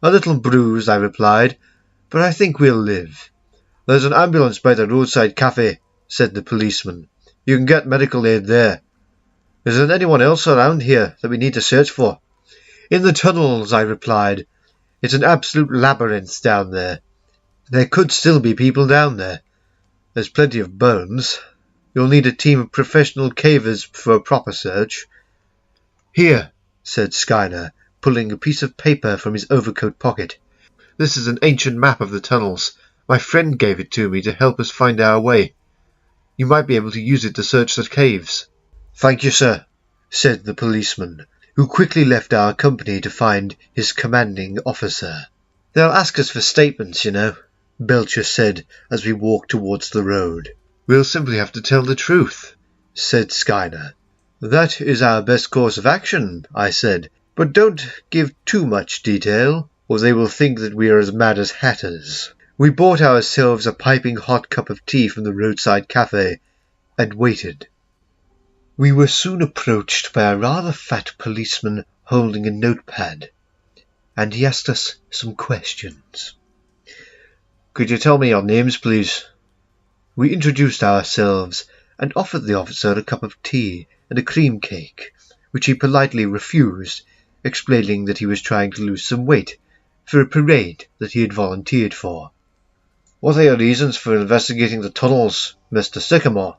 A little bruised, I replied, but I think we'll live. There's an ambulance by the roadside cafe, said the policeman. You can get medical aid there. Is there anyone else around here that we need to search for? In the tunnels, I replied. It's an absolute labyrinth down there. There could still be people down there. There's plenty of bones. You'll need a team of professional cavers for a proper search. Here, said Skyner, pulling a piece of paper from his overcoat pocket. This is an ancient map of the tunnels. My friend gave it to me to help us find our way. You might be able to use it to search the caves. Thank you, sir, said the policeman, who quickly left our company to find his commanding officer. They'll ask us for statements, you know, Belcher said as we walked towards the road. We'll simply have to tell the truth, said Skyner. That is our best course of action, I said, but don't give too much detail, or they will think that we are as mad as hatters. We bought ourselves a piping hot cup of tea from the roadside cafe, and waited. We were soon approached by a rather fat policeman holding a notepad, and he asked us some questions. Could you tell me your names, please? We introduced ourselves and offered the officer a cup of tea and a cream cake, which he politely refused, explaining that he was trying to lose some weight for a parade that he had volunteered for. What are your reasons for investigating the tunnels, Mr. Sycamore?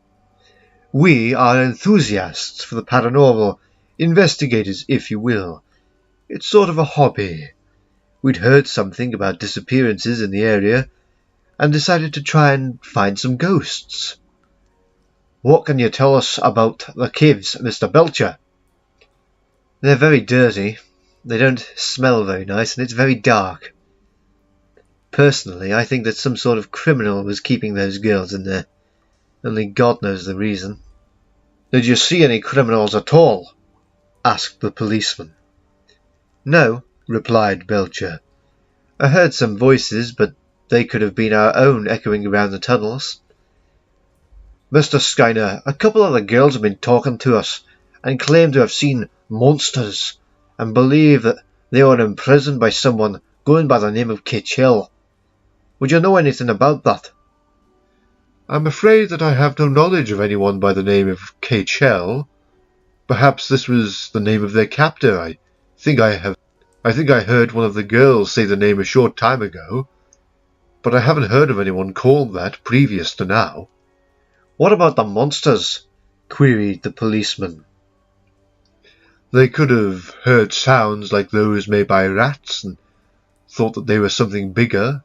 We are enthusiasts for the paranormal, investigators, if you will. It's sort of a hobby. We'd heard something about disappearances in the area, and decided to try and find some ghosts. What can you tell us about the caves, Mr. Belcher? They're very dirty. They don't smell very nice, and it's very dark. Personally, I think that some sort of criminal was keeping those girls in there. Only God knows the reason. Did you see any criminals at all? Asked the policeman. No, replied Belcher. I heard some voices, but they could have been our own echoing around the tunnels. Mr. Skyner, a couple of the girls have been talking to us and claim to have seen monsters and believe that they were imprisoned by someone going by the name of Kaechele. Would you know anything about that? I'm afraid that I have no knowledge of anyone by the name of Kaechele. Perhaps this was the name of their captor. I think I heard one of the girls say the name a short time ago, but I haven't heard of anyone called that previous to now. What about the monsters? Queried the policeman. They could have heard sounds like those made by rats and thought that they were something bigger.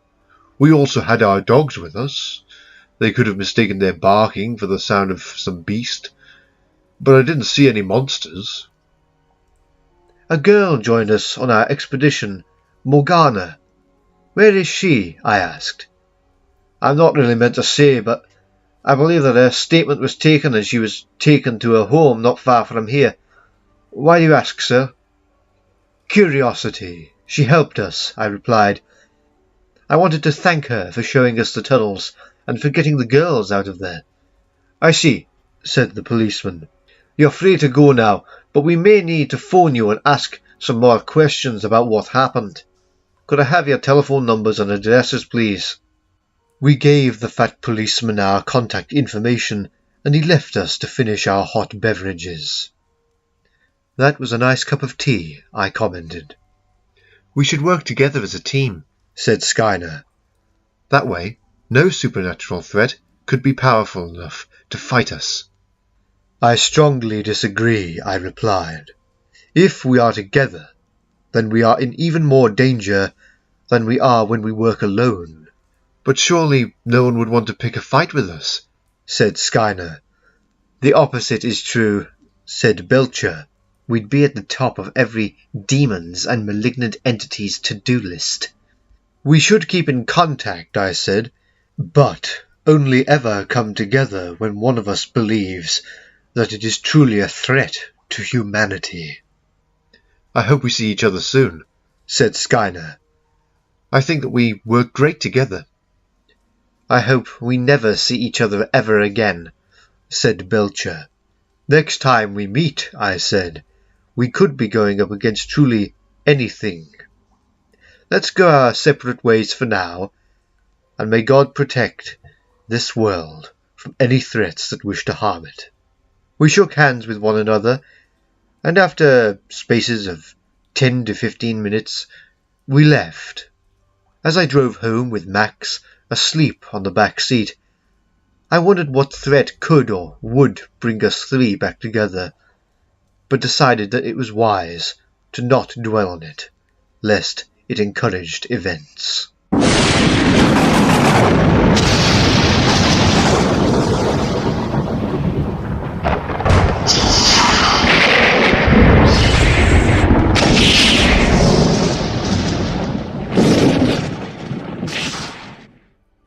We also had our dogs with us. They could have mistaken their barking for the sound of some beast, but I didn't see any monsters. A girl joined us on our expedition, Morgana. Where is she? I asked. I'm not really meant to say, but I believe that her statement was taken as she was taken to her home not far from here. Why do you ask, sir? Curiosity. She helped us, I replied. I wanted to thank her for showing us the tunnels and for getting the girls out of there. I see, said the policeman. You're free to go now, but we may need to phone you and ask some more questions about what happened. Could I have your telephone numbers and addresses, please? We gave the fat policeman our contact information, and he left us to finish our hot beverages. That was a nice cup of tea, I commented. We should work together as a team, said Skyner. That way, no supernatural threat could be powerful enough to fight us. I strongly disagree, I replied. If we are together, then we are in even more danger than we are when we work alone. But surely no one would want to pick a fight with us, said Skyner. The opposite is true, said Belcher. We'd be at the top of every demon's and malignant entity's to-do list. We should keep in contact, I said, but only ever come together when one of us believes that it is truly a threat to humanity. I hope we see each other soon, said Skyner. I think that we work great together. I hope we never see each other ever again, said Belcher. Next time we meet, I said, we could be going up against truly anything. Let's go our separate ways for now, and may God protect this world from any threats that wish to harm it. We shook hands with one another, and after spaces of 10 to 15 minutes, we left. As I drove home with Max asleep on the back seat, I wondered what threat could or would bring us three back together, but decided that it was wise to not dwell on it, lest it encouraged events.